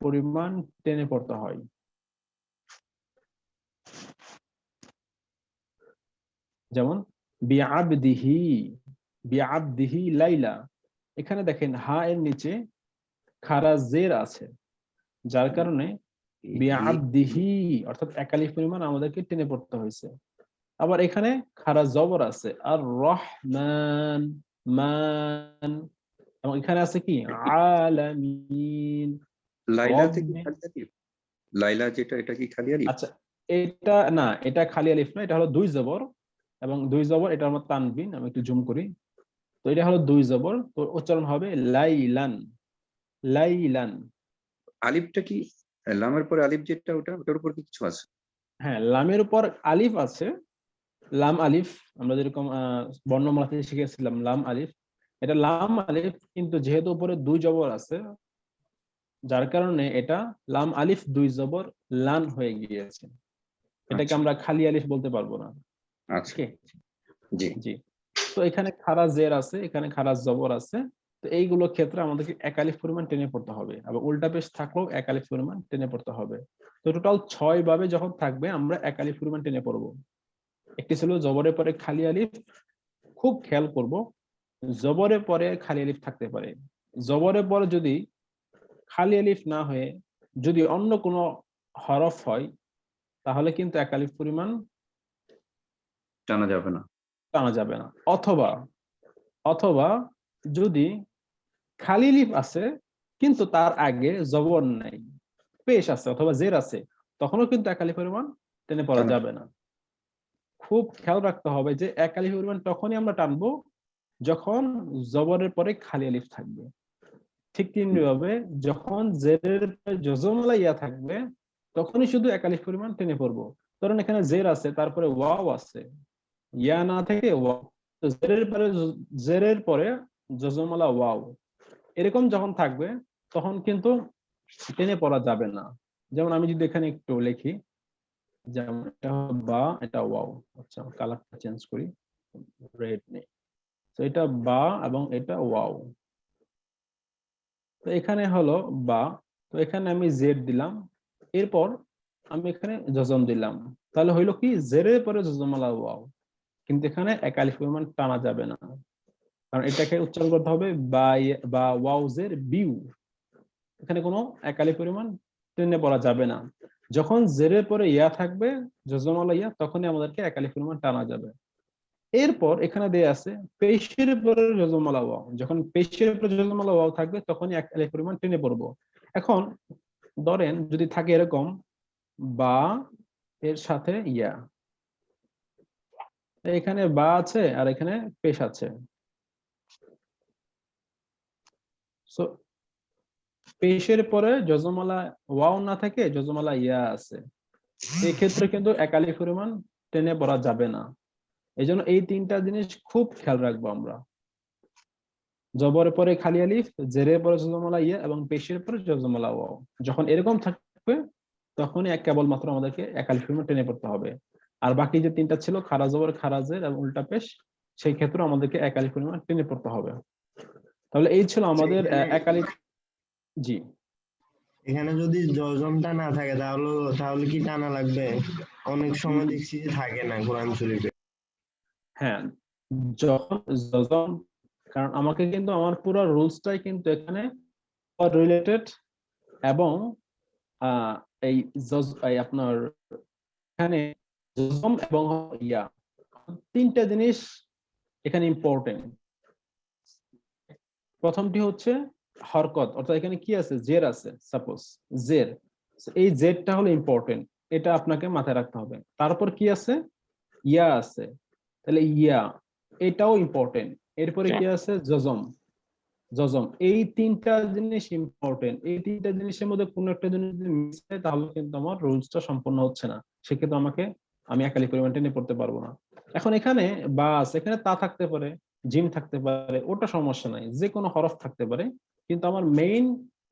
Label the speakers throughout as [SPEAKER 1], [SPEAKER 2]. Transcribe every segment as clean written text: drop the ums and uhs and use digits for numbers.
[SPEAKER 1] পরিমাণ টেনে পড়তে হয়। যেমন বিআবদিহি, বিআবদিহি লাইলা, এখানে দেখেন হা এর নিচে খারা জের আছে, যার কারণে বিআবদিহি অর্থাৎ একালিফ পরিমাণ আমাদেরকে টেনে পড়তে হয়েছে। আবার এখানে খারা জবর আছে আর রহমান, মান, এবং এখানে আছে কি আলামিন,
[SPEAKER 2] লাইলাতে কি খালি আলিফ? লাইলা যেটা, এটা কি খালি আলিফ?
[SPEAKER 1] আচ্ছা এটা না, এটা খালি আলিফ না, এটা হলো দুই জবর, এবং দুই জবর, এটা আমার তানবিন, আমি একটু জুম করি। তো এটা হলো দুই জবর, তো উচ্চারণ হবে লাইলান, লাইলান।
[SPEAKER 2] আলিফটা কি লামের পরে আলিফ যেটা, ওটার উপর কি কিছু আছে?
[SPEAKER 1] হ্যাঁ, লামের উপর আলিফ আছে, লাম আলিফ, আমরা যেরকম বর্ণমালা থেকে শিখেছিলাম লাম আলিফ, এটা লাম আলিফ, কিন্তু যেহেতু উপরে দুই জবর আছে, যার কারণে এটা লাম আলিফ দুই জবর লান হয়ে গিয়েছে, এটাকে আমরা খালি আলিফ বলতে পারবো না।
[SPEAKER 2] আচ্ছা,
[SPEAKER 1] কি
[SPEAKER 2] জি
[SPEAKER 1] জি। তো এখানে খারা জের আছে, এখানে খারা জবর আছে, তো এইগুলো ক্ষেত্রে আমাদেরকে একালিফ পরিমাণ টেনে পড়তে হবে, আবার উল্টা পেশ থাকলেও একালিফ পরিমাণ টেনে পড়তে হবে। তো টোটাল 6 ভাবে যখন থাকবে আমরা একালিফ পরিমাণ টেনে পড়বো। একটি ছিল জবরের পরে খালি আলিফ, খুব খেয়াল করব, জবরের পরে খালি আলিফ থাকতে পারে, জবরের পরে যদি খালি আলিফ না হয়ে যদি অন্য কোনো হরফ হয়, তাহলে কিন্তু একালিফ পরিমাণ
[SPEAKER 2] জানা যাবে না।
[SPEAKER 1] টানা যাবে না। অথবা অথবা যদি খালি লিফ আছে কিন্তু তার আগে জবর নাই, পেশ আছে অথবা জের আছে, তখনও কিন্তু একালিফ পরিমাণ টেনে পড়া
[SPEAKER 2] জানা
[SPEAKER 1] যাবে না। খুব খেয়াল রাখতে হবে যে একালিফ পরিমাণ তখনই আমরা টানবো যখন জবরের পরে খালি আলিফ থাকবে। ঠিক তেমনি ভাবে যখন জেরের পরে জজমলা ইয়া থাকবে, তখনই শুধু একালিফ পরিমাণ টেনে পড়বো। কারণ এখানে জের আছে, তারপরে ওয়াও আছে, ইয়া না থেকে ওয়াও, তো জেরের পরে জজমলা ওয়াও, এরকম যখন থাকবে তখন কিন্তু টেনে পড়া যাবে না। যেমন আমি যদি এখানে একটু লিখি, যেমন এটা বা, এটা ওয়াও, আচ্ছা কালারটা চেঞ্জ করি, রেড নেই, তো এটা বা এবং এটা ওয়াও, তো এখানে হলো বা, তো এখানে আমি জেড দিলাম, এরপর আমি এখানে জজম দিলাম, তাহলে হইলো কি জেরের পরে জজমালা ওয়াও, কিন্তু এখানে একালিফ পরিমাণ টানা যাবে না, কারণ এটাকে উচ্চারণ করতে হবে বা ওয়াউজের বিউ, এখানে কোনো একালি পরিমাণ টেনে পড়া যাবে না। যখন জেরের পরে ইয়া থাকবে, জজমালা ইয়া, তখনই আমাদেরকে একালি পরিমাণ টানা যাবে। এরপর এখানে দেয়া আছে পেশের পরে জজমালা ওয়াও, যখন পেশের পরে জজমালা ওয়াও থাকবে তখনই একালি পরিমাণ টেনে পড়বো। এখন ধরেন যদি থাকে এরকম বা এর সাথে ইয়া, এখানে বা আছে আর এখানে পেশ আছে, সো পেশের পরে যজমালা ওয়াও না থাকে, যজমালা ইয়া আছে, এই ক্ষেত্রে কিন্তু একালি পরিমাণ টেনে পড়া যাবে না। এই জন্য এই তিনটা জিনিস খুব খেয়াল রাখবো আমরা, জবরের পরে খালি আলিফ, জেরের পরে যজমালা ইয়া এবং পেশের পরে যজমালা ওয়াও, যখন এরকম থাকবে তখনই কেবলমাত্র আমাদেরকে একালি পরিমাণ টেনে পড়তে হবে। আর বাকি যে তিনটা ছিল খারা জবর খারা জের এবং উল্টা পেশ, সেই ক্ষেত্রে আমাদেরকে একালি পরিমাণ টেনে পড়তে হবে। তাহলে এই ছিল আমাদের একালি। জি,
[SPEAKER 3] এখানে যদি জজমটা না থাকে তাহলে তাহলে কি টানা লাগবে? অনেক সময় দেখছি যে থাকে না কোরআন শরীফে।
[SPEAKER 1] হ্যাঁ, যখন জজম, কারণ আমাকে কিন্তু আমার পুরো রুলসটাই কিন্তু এখানে রিলেটেড, এবং আহ, এই আপনার এখানে জজম এবং ইয়া, তিনটা জিনিস এখানে ইম্পর্টেন্ট। প্রথমটি হচ্ছে হরকত, অর্থাৎ এখানে কি আছে, জের আছে, সাপোজ জের, এই জেরটা হলো ইম্পর্টেন্ট, এটা আপনাকে মাথায় রাখতে হবে। তারপর কি আছে, ইয়া আছে, তাহলে ইয়া এটাও ইম্পর্টেন্ট। এরপরে কি আছে, জজম, জজম, এই তিনটা জিনিস ইম্পর্টেন্ট। এই তিনটা জিনিসের মধ্যে কোনো একটা জিনিস যদি মিস হয় তাহলে কিন্তু আমার রুলসটা সম্পূর্ণ হচ্ছে না, সেক্ষেত্রে আমি একালি পরিমাণ টেনে পড়তে পারবো না। এখন এখানে বাস, এখানে তা থাকতে পারে, জিম থাকতে পারে, ওটা সমস্যা নাই, যে কোনো হরফ থাকতে পারে, কিন্তু আমার মেইন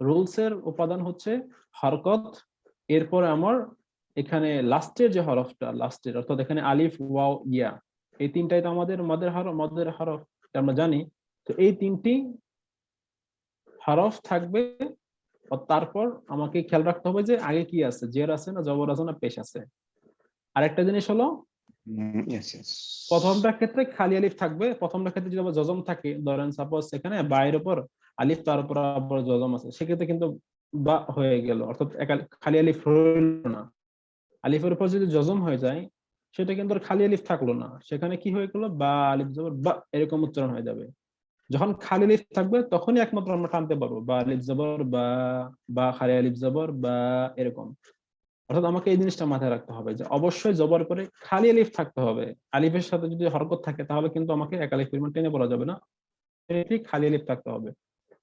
[SPEAKER 1] রুলসের উপাদান হচ্ছে হরকত। এরপরে আমার এখানে লাস্টের যে হরফটা, লাস্টের অর্থাৎ এখানে আলিফ ওয়াও ইয়া, এই তিনটাই তো আমাদের মদের হরফ, আমরা জানি। তো এই তিনটি হরফ থাকবে তারপর আমাকে খেয়াল রাখতে হবে যে আগে কি আছে, জের আছে না জবর আছে না পেশ আছে। আরেকটা জিনিস হলো
[SPEAKER 2] ইয়েস ইয়েস।
[SPEAKER 1] প্রথমটার ক্ষেত্রে খালি আলিফ থাকবে, প্রথমটার ক্ষেত্রে যদি আবার জজম থাকে, ধরেন সাপোজ এখানে বায়ের উপর আলিফ তার উপর আবার জজম আছে, সেক্ষেত্রে কিন্তু বা হয়ে গেল, অর্থাৎ খালি আলিফ রইল না। আলিফের উপর যদি জজম হয়ে যায় সেটা কিন্তু আর খালি আলিফ থাকলো না, সেখানে কি হয়ে গেল বা আলিফ জবর বা এরকম উচ্চারণ হয়ে যাবে। যখন খালি আলিফ থাকবে তখনই একমাত্র আমরা টানতে পারবো বা আলিফ জবর বা খালি আলিফ জবর বা এরকম। অর্থাৎ আমাকে এই জিনিসটা মাথায় রাখতে হবে যে অবশ্যই জবর পরে খালি আলিফ থাকতে হবে। আলিফের সাথে যদি হরকত থাকে তাহলে কিন্তু আমাকে এক আলিফ পরিমাণ টেনে পড়া যাবে না, ঠিক খালি আলিফ থাকতে হবে।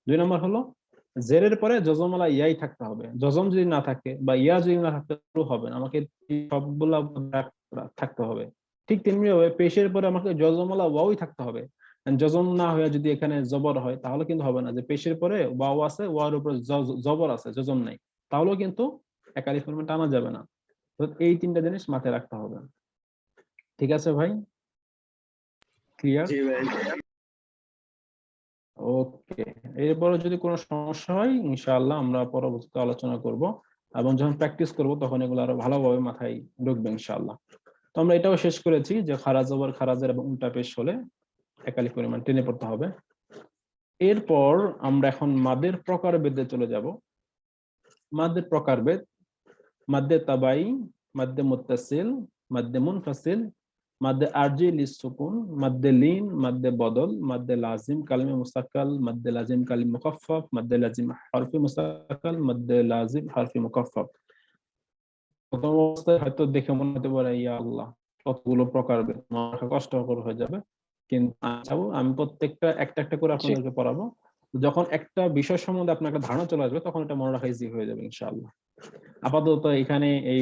[SPEAKER 1] 2 নম্বর হলো জেরের পরে জজমওয়ালা ইয়াই থাকতে হবে। জজম যদি না থাকে বা ইয়া যদি না থাকতে হবে না, আমাকে সবগুলা থাকতে হবে। ঠিক তেমনি ভাবে পেশের পরে আমাকে জজমওয়ালা ওয়াওই থাকতে হবে। জজম না হয়ে যদি এখানে জবর হয় তাহলে কিন্তু হবে না, যে পেশের পরে ওয়াও আছে, ওয়ার উপরে জবর আছে, জজম নাই, তাহলেও কিন্তু এক আলিফ পরিমাণ টানা যাবে না। তো এই 3টা জিনিস মাথায় রাখতে হবে। ঠিক আছে ভাই, ক্লিয়ার?
[SPEAKER 3] জি ভাই।
[SPEAKER 1] ওকে, এরপরে যদি কোনো সমস্যা হয় ইনশাআল্লাহ আমরা পরবর্তীতে আলোচনা করব, এবং যখন প্র্যাকটিস করব তখন এগুলো আরো ভালোভাবে মাথায় ঢুকবে ইনশাআল্লাহ। তো আমরা এটাও শেষ করেছি যে খারাজ জবর খারাজের এবং উল্টা পেশ হলে একালি পরিমাণ টেনে পড়তে হবে। এরপর আমরা এখন মাদের প্রকারভেদে চলে যাব। মাদের প্রকারভেদ: মাদ্দে তাবাই, মাদ্দে মুত্তাসিল, মাদ্দে মুনফাসিল, মাদ্দে আরজি লিসসুকুন, মাদ্দে লিন, মাদ্দে বদল, মাদ্দে লাজিম কালিমে মুস্তাক্কাল, মাদ্দে লাজিম কালিম মুখাফফাফ, মাদ্দে লাজিম হরফি মুস্তাক্কাল, মাদ্দে লাজিম হরফি মুখাফফাফ। প্রথম অবস্থায় হয়তো দেখে মনে হতে পারে ইয়া আল্লাহ কতগুলো প্রকারভেদ, মাথা কষ্টকর হয়ে যাবে, কিন্তু আমি প্রত্যেকটা একটা একটা করে আপনাদেরকে পড়াবো। যখন একটা বিষয় সম্বন্ধে আপনার একটা ধারণা চলে আসবে তখন এটা মনে রাখা ইজি হয়ে যাবে ইনশাআল্লাহ। আপাতত এখানে এই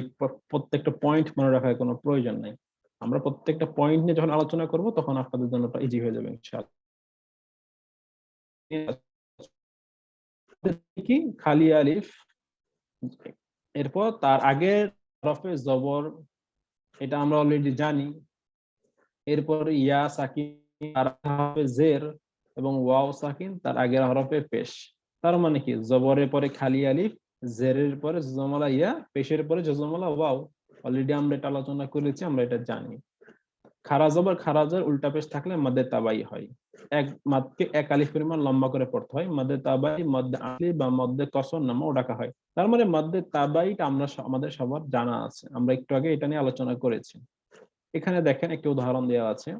[SPEAKER 1] প্রত্যেকটা পয়েন্ট মনে রাখার কোনো প্রয়োজন নেই। আমরা প্রত্যেকটা পয়েন্ট নিয়ে যখন আলোচনা করব তখন আপনাদের জন্য ইজি হয়ে যাবে ইনশাআল্লাহ। কি খালি আলিফ, এরপর তার আগের হরফে জবর, এটা আমরা অলরেডি জানি। এরপর ইয়া সাকিন, তার হরফে জের, এবং ওয়াও সাকিন তার আগের হরফে পেশ। তার মানে কি জবরের পরে খালি আলিফ, জেরের পরে জজমওয়ালা ইয়া, পেশের পরে জজমওয়ালা ওয়াও। অলরেডি আমরা এটা আলোচনা করেছি, আমরা এটা জানি। খারা জবর খারাজের উল্টা পেশ থাকলে মাদে তাবাই হয়। এক মাদকে এক আলিফ পরিমাণ লম্বা করে পড়তে হয়। মাদে তাবাই মদ্দে আলিফ বা মদ্দে কসর নামেও ডাকা হয়। তার মানে মাদে তাবাইটা আমরা আমাদের সবার জানা আছে, আমরা একটু আগে এটা নিয়ে আলোচনা করেছি। এখানে দেখেন একটি উদাহরণ দেওয়া আছে: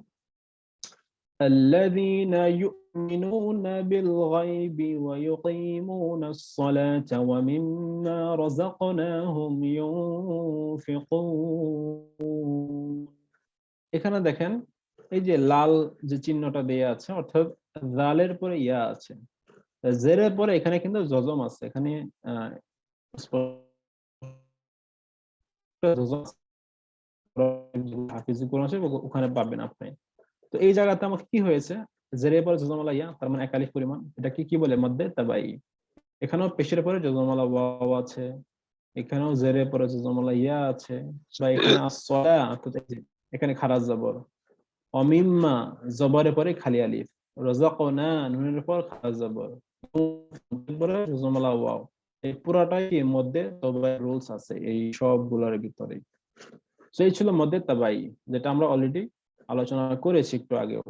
[SPEAKER 1] الذين يؤمنون بالغيب ويقيمون الصلاة ومما رزقناهم ينفقون। এখানে দেখেন এই যে লাল যে চিহ্নটা দেয়া আছে, অর্থাৎ জালের পরে ইয়া আছে, জেরের পরে এখানে কিন্তু জজম আছে। এখানে হাফিজি কোরআন আছে ওখানে পাবেন আপনি। তো এই জায়গাতে আমাকে কি হয়েছে, জেরের পরে জজমালা ইয়া, তার মানে এক আলিফ পরিমাণ, এটা কি বলে মধ্যে তাবাই। এখানেও পেশের পরে জজমালা ওয়াও আছে, এখানেও জেরের পরে জজমালা ইয়া আছে, বা এখানে আসসালা, এখানে খারাজ জবর, অমিম্মা জবরের পরে খালি আলিফ, রাযাকনা নুনের পর খারাজ জবর, পরে জজমালা ওয়াও। এই পুরাটাই এর মধ্যে তাবাই রুলস আছে এই সবগুলোর ভিতরে। তো এই ছিল মধ্যে তাবাই, যেটা আমরা অলরেডি আলোচনা করেছি একটু আগেও।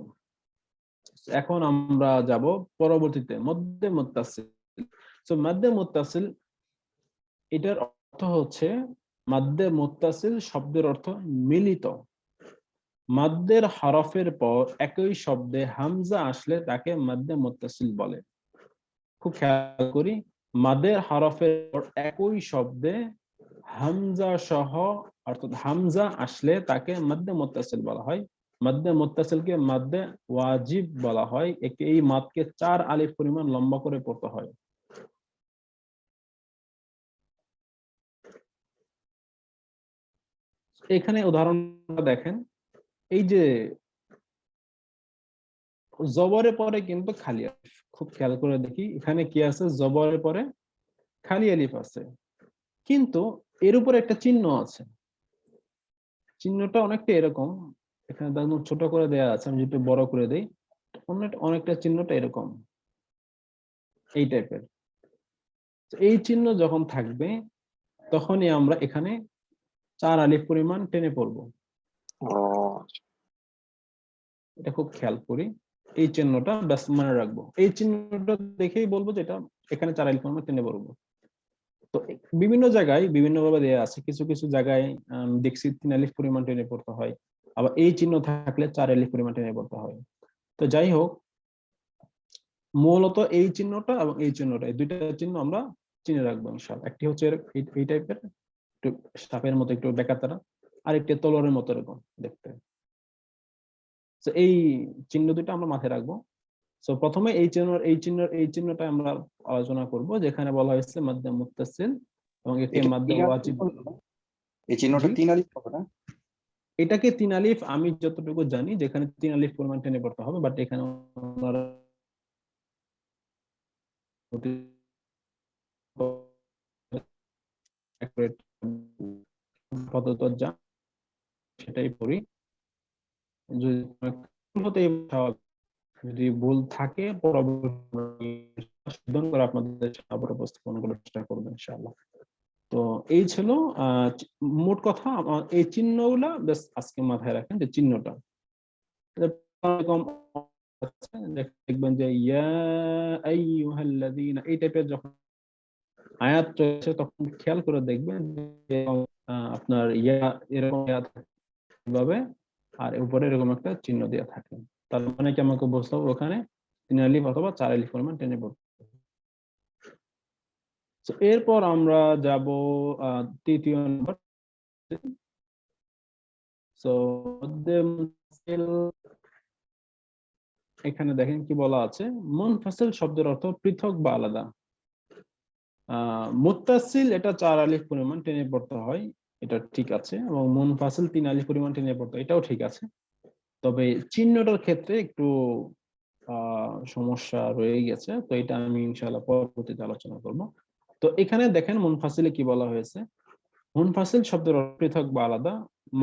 [SPEAKER 1] এখন আমরা যাব পরবর্তীতে মধ্যে মুত্তাসিল। সো মধ্যে মুত্তাসিল, এটার অর্থ হচ্ছে মাদ্দে মুত্তাসিল শব্দের অর্থ মিলিত। মাদ্দের হরফের পর একই শব্দে হামজা আসলে তাকে মাদ্দে মুত্তাসিল বলে। খুব খেয়াল করি, মাদের হরফের পর একই শব্দে হামজা সহ, অর্থাৎ হামজা আসলে তাকে মাদ্দে মুত্তাসিল বলা হয়। মাদ্দে মুত্তাসিলকে মাদ্দে ওয়াজিব বলা হয়। এই মাদকে 4 আলিফ পরিমাণ লম্বা করে পড়তে হয়। এখানে উদাহরণটা দেখেন, এই যে জবরের পরে কিন্তু খালি আলিফ, খুব খেয়াল করে দেখি এখানে কি আছে, জবরের পরে খালি আলিফ আছে, কিন্তু এর উপরে একটা চিহ্ন আছে। চিহ্নটা অনেকটা এরকম, এখানে একদম ছোট করে দেয়া আছে, আমি যদি বড় করে দেই অনেকটা চিহ্নটা এরকম, এই টাইপের। এই চিহ্ন যখন থাকবে তখনই আমরা এখানে 4 আলিফ পরিমাণ টেনে পড়বো। এটা খুব খেয়াল করি, এই চিহ্নটা ব্যাস মনে রাখবো। এই চিহ্নটা দেখেই বলবো যে এটা এখানে 4 আলিফ পরিমাণ টেনে পড়বো। তো বিভিন্ন জায়গায় বিভিন্ন ভাবে দেয়া আছে, কিছু কিছু জায়গায় দেখছি 3 আলিফ পরিমাণ টেনে পড়তে হয়, আবার এই চিহ্ন থাকলে 4 আলিফ পরিমাণ টেনে পড়তে হয়। তো যাই হোক, মূলত এই চিহ্নটা এবং এই চিহ্নটা, এই দুইটা চিহ্ন আমরা চিনে রাখবো ইনশাআল্লাহ। একটি হচ্ছে এই টাইপের একটু সাপের মতো একটু বেকাতারা, আর একটি তলোয়ারের মতো এরকম দেখতে। তো এই চিহ্ন দুটো আমরা মাথায় রাখবো। সো প্রথমে এই চিহ্নটা আমরা আলোচনা করব, যেখানে বলা হয়েছে মাদ্দে মুত্তাসিল এবং একটি
[SPEAKER 2] এটা
[SPEAKER 1] মাদ্দে
[SPEAKER 2] 3 আলিফ
[SPEAKER 1] ওয়াজিব।
[SPEAKER 2] হবে না? এই চিহ্নটা
[SPEAKER 1] জি?
[SPEAKER 2] 3 আলিফ হবে না?
[SPEAKER 1] এটাকে 3 আলিফ আমি যতটুকু জানি, যেখানে 3 আলিফ পরিমাণ টেনে পড়তে হবে, বাট এখানে ওনারা আপাতত যা সেটাই পড়ি। যদি যদি ভুল থাকে পরবর্তী সংশোধন করে আপনাদের সামনে উপস্থাপন করার চেষ্টা করবো ইনশাআল্লাহ। তো এই ছিল মোট কথা। এই চিহ্নগুলা বেশ আজকে মাথায় রাখেন, যে চিহ্নটা দেখবেন যে ইয়া আইয়ুহাল্লাযীনা এই টাইপের যখন আয়াত রয়েছে তখন খেয়াল করে দেখবেন যে আপনার ইয়া এরকম ভাবে আর উপরে এরকম একটা চিহ্ন দেওয়া থাকে। তার মানে কি আমাকে বুঝতে হবে ওখানে 3 আলিফ অথবা 4 আলিফ পরিমাণ টেনে পড়বে। এরপর আমরা যাব তৃতীয় নম্বর। এখানে দেখেন কি বলা আছে, মুনফাসিল শব্দের অর্থ পৃথক বা আলাদা। মুত্তাসিল এটা 4 আলিফ পরিমাণ টেনে পড়তে হয়, এটা ঠিক আছে, এবং মুনফাসিল 3 আলিফ পরিমাণ টেনে পড়তে হয়, এটাও ঠিক আছে। তবে চিহ্নটার ক্ষেত্রে একটু সমস্যা রয়ে গেছে, তো এটা আমি ইনশাআল্লাহ পরবর্তীতে আলোচনা করব। তো এখানে দেখেন মুনফাসিলে কি বলা হয়েছে, মুনফাসিল শব্দের অর্থ পৃথক বা আলাদা।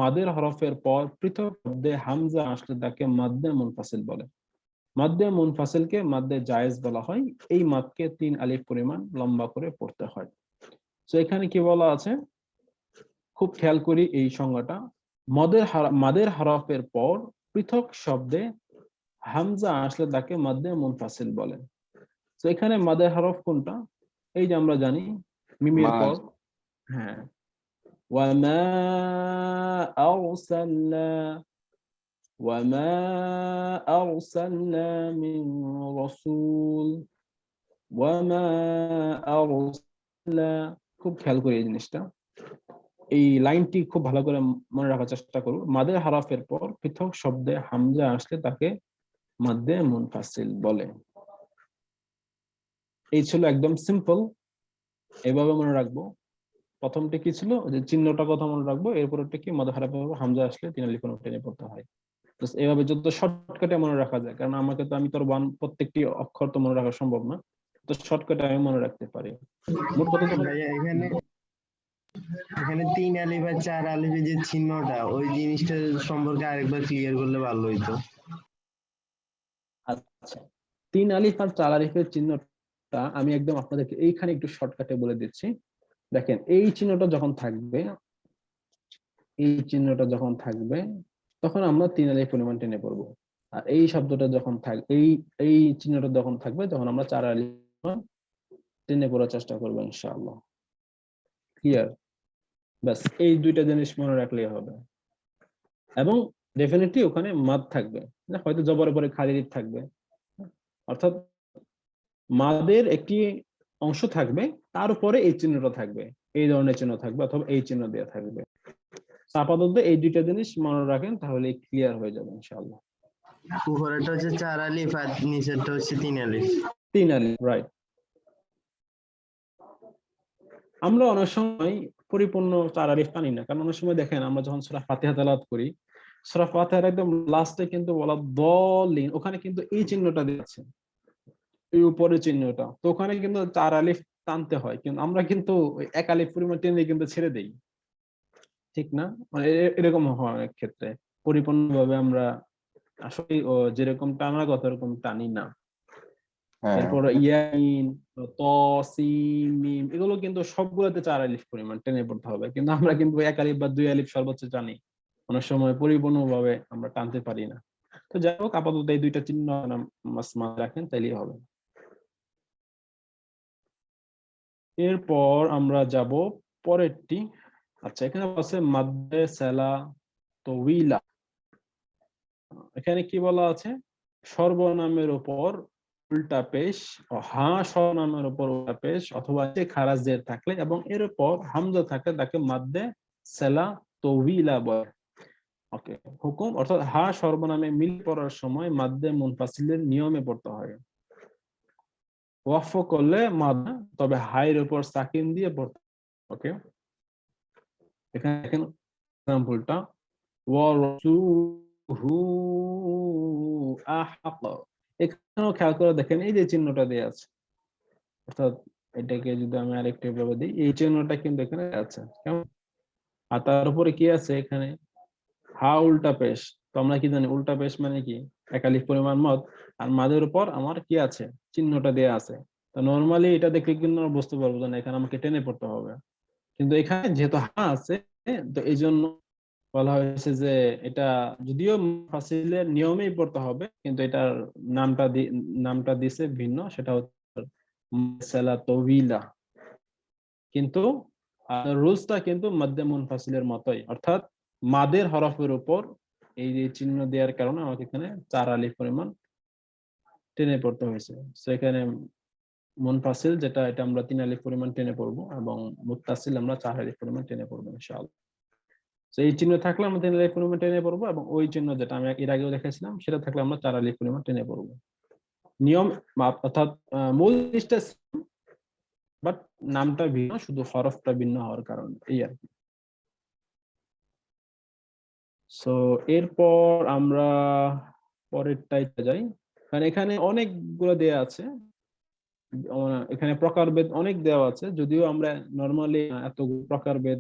[SPEAKER 1] মাদের হরফের পর পৃথক শব্দে হামজা আসলে তাকে মাদ্দে মুনফাসিল বলে। মাদ্দে মুনফাসিলকে মাদ্দে জায়েজ বলা হয়। এই মাদকে 3 আলিফ পরিমাণ লম্বা করে পড়তে হয়। তো এখানে কি বলা আছে খুব খেয়াল করি এই সংজ্ঞাটা। মাদের হরফের পর পৃথক শব্দে হামজা আসলে তাকে মাদ্দে মুনফাসিল বলে। তো এখানে মাদের হরফ কোনটা? এই যে আমরা জানি মিমের পর, হ্যাঁ, ওয়ামা আরসালনা মিন রাসূল ওয়ামা আরসালনা। খুব খেয়াল করি এই জিনিসটা, এই লাইনটি খুব ভালো করে মনে রাখার চেষ্টা করুন। মাদের হরফের পর পৃথক শব্দে হামজা আসলে তাকে মাদ্দে মুনফাসিল বলে। এই ছিল একদম সিম্পল, এভাবে মনে রাখবো। প্রথমটা কি ছিল, যে চিহ্নটা কথা মনে রাখবো, এরপরটা কি মাদের হরফের পর হামজা আসলে 3 আলিফ টেনে পড়তে হয়। তো এইভাবে যত শর্টকাটে মনে রাখা যায়, কারণ আমাকে তো আমি তোর প্রত্যেকটি অক্ষর তো মনে রাখা সম্ভব না, তো শর্টকাটে আমি মনে রাখতে পারি। মোট কথা যখন
[SPEAKER 3] ভাইয়া এখানে এখানে 3 আলিফ আর 4 আলিফের যে চিহ্নটা, ওই জিনিসটা সম্পর্কে আরেকবার ক্লিয়ার করলে ভালো হইতো।
[SPEAKER 1] আচ্ছা, 3 আলিফ আর 4 আলিফের চিহ্নটা আমি একদম আপনাদেরকে এইখানে একটু শর্টকাটে বলে দিচ্ছি। দেখেন এই চিহ্নটা যখন থাকবে, এই চিহ্নটা যখন থাকবে তখন আমরা 3 আলিফ পরিমাণ টেনে পড়বো। আর এই শব্দটা যখন থাকবে, এই চিহ্নটা যখন থাকবে তখন আমরা 4 আলিফ টেনে পড়ার চেষ্টা করবো ইনশাআল্লাহ। ক্লিয়ার? ব্যাস এই দুইটা জিনিস মনে রাখলেই হবে। এবং ডেফিনেটলি ওখানে মাদ থাকবে, হয়তো জবরের পরে খালি লিফ থাকবে, অর্থাৎ মাদের একটি অংশ থাকবে, তার উপরে এই চিহ্নটা থাকবে, এই ধরনের চিহ্ন থাকবে অথবা এই চিহ্ন দেওয়া থাকবে। আপাতত এই দুইটা জিনিস মনে রাখেন, তাহলে ক্লিয়ার হয়ে যাবে ইনশাআল্লাহ।
[SPEAKER 3] উপরেরটা হচ্ছে 4 আলিফ আর নিচেরটা হচ্ছে 3 আলিফ।
[SPEAKER 1] 3 আলিফ, রাইট। আমরা অনেক সময় পরিপূর্ণ 4 আলিফ পানি না, কারণ অনেক সময় দেখেন আমরা যখন সূরা ফাতিহা তেলাওয়াত করি, সূরা ফাতিহার একদম লাস্টে কিন্তু বলা দলিন, ওখানে কিন্তু এই চিহ্নটা দেওয়া আছে, এই উপরের চিহ্নটা, তো ওখানে কিন্তু 4 আলিফ টানতে হয়, কিন্তু আমরা কিন্তু 1 আলিফ পরিমাণ টেনে কিন্তু ছেড়ে দেই, ঠিক না? মানে এরকম হয় অনেক ক্ষেত্রে, পরিপূর্ণভাবে আমরা আসলে যেরকম টানার কথা এরকম টানি না।
[SPEAKER 2] হ্যাঁ
[SPEAKER 1] এরপর ইয়াইন, তসিম, মিম, এগুলো কিন্তু সবগুলোতে 4 আলিফ পরিমাণ টেনে পড়তে হবে, কিন্তু আমরা কিন্তু 1 আলিফ বা 2 আলিফ সর্বোচ্চ টানি, অনেক সময় পরিপূর্ণভাবে আমরা টানতে পারি না। তো যাই হোক, আপাতত এই দুইটা চিহ্ন মাথায় রাখেন, তাইলেই হবে। এরপর আমরা যাব পরেরটি। আচ্ছা, এখানে আছে মাদ্দে সালা তওয়িলা। এখানে কি বলা আছে? সর্বনামের উপর উল্টা পেশ, সর্বনামের উপর উল্টা পেশ অথবা খারাজ জের থাকলে এবং এর উপর হামজা থাকলে তাকে মাদ্দে সালা তওয়িলা বলে। ওকে, হুকুম অর্থাৎ সর্বনামে মিল পড়ার সময় মাদ্দে মুনফাসিলের নিয়মে পড়তে হয়। ওয়াকফ করলে মাদ্দা, তবে হায়ের উপর সাকিন দিয়ে পড়তে। ওকে, এখানে দেখেন এক্সাম্পলটা, ওয়া রাসূলুহু আহাক। এখানেও খেয়াল করে দেখেন এই যে চিহ্নটা দেয়া আছে, অর্থাৎ এটাকে যদি আমি আরেকটু ভাবে দিই, এই চিহ্নটা কিন্তু এখানে আছে, কেমন? আর তার উপরে কি আছে? এখানে উল্টা পেশ। তো আমরা কি জানি উল্টা পেশ মানে কি? 1 আলিফ পরিমাণ মদ, আর মাদের উপর আমার কি আছে? চিহ্নটা দেয়া আছে। তো নরমালি এটা দেখলে কিন্তু আমরা বুঝতে পারবো যে না, এখানে আমাকে টেনে পড়তে হবে, কিন্তু এখানে যেহেতু আছে, তো এই জন্য বলা হয়েছে যে এটা যদিও ফাসিলের নিয়মেই পড়তে হবে, কিন্তু এটার নামটা দিছে ভিন্ন, সেটা হচ্ছে মাসালা তওয়িলা। কিন্তু রুলসটা কিন্তু মাদ্দে মুনফাসিলের মতোই, অর্থাৎ মাদের হরফের উপর এই যে চিহ্ন দেওয়ার কারণে আমাকে এখানে 4 আলিফ পরিমাণ টেনে পড়তে হয়েছে। সো এখানে মুনফাসিল যেটা, এটা আমরা 3 আলিফ পরিমাণ টেনে পড়বো, এবং মুত্তাসিল আমরা 4 আলিফ পরিমাণ টেনে পড়বো ইনশাআল্লাহ। তো এই চিহ্ন থাকলে আমরা 3 আলিফ পরিমাণ টেনে পড়বো, এবং ওই চিহ্ন যেটা আমি এর আগেও দেখাইছিলাম সেটা থাকলে আমরা 4 আলিফ পরিমাণ টেনে পড়বো। নিয়ম অর্থাৎ মূল জিনিসটা, বাট নামটা ভিন্ন, শুধু হরফটা ভিন্ন হওয়ার কারণে, এই আর কি। সো এরপর আমরা পরেরটাইতে যাই, কারণ এখানে অনেকগুলো দেয়া আছে, এখানে প্রকারভেদ অনেক দেওয়া আছে, যদিও আমরা নরমালি এত প্রকারভেদ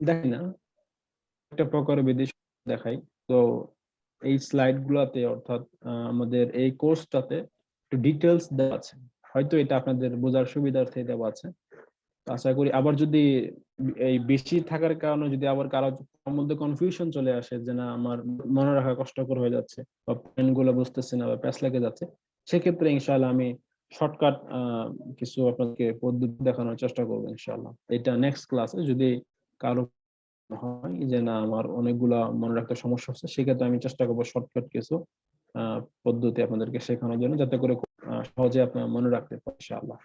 [SPEAKER 1] দেখি না, একটা প্রকারভেদই দেখাই। তো এই স্লাইড গুলাতে, অর্থাৎ আমাদের এই কোর্সটাতে একটু ডিটেলস দেওয়া আছে, হয়তো এটা আপনাদের বোঝার সুবিধার্থে দেওয়া আছে। আশা করি আবার যদি এই বেশি থাকার কারণে যদি আবার কারো মধ্যে কনফিউশন চলে আসে যে না আমার মনে রাখা কষ্টকর হয়ে যাচ্ছে, বা পয়েন্ট গুলো বুঝতেছি না, বা প্যাচ লেগে যাচ্ছে, সেক্ষেত্রে ইনশাআল্লাহ আমি শর্টকাট কিছু আপনাকে পদ্ধতি দেখানোর চেষ্টা করবো ইনশাআল্লাহ। এটা নেক্সট ক্লাসে যদি কারো হয় যে না আমার অনেকগুলা মনে রাখতে সমস্যা হচ্ছে, সেক্ষেত্রে আমি চেষ্টা করবো শর্টকাট কিছু পদ্ধতি আপনাদেরকে শেখানোর জন্য, যাতে করে সহজে আপনারা মনে রাখতে পারেন ইনশাআল্লাহ।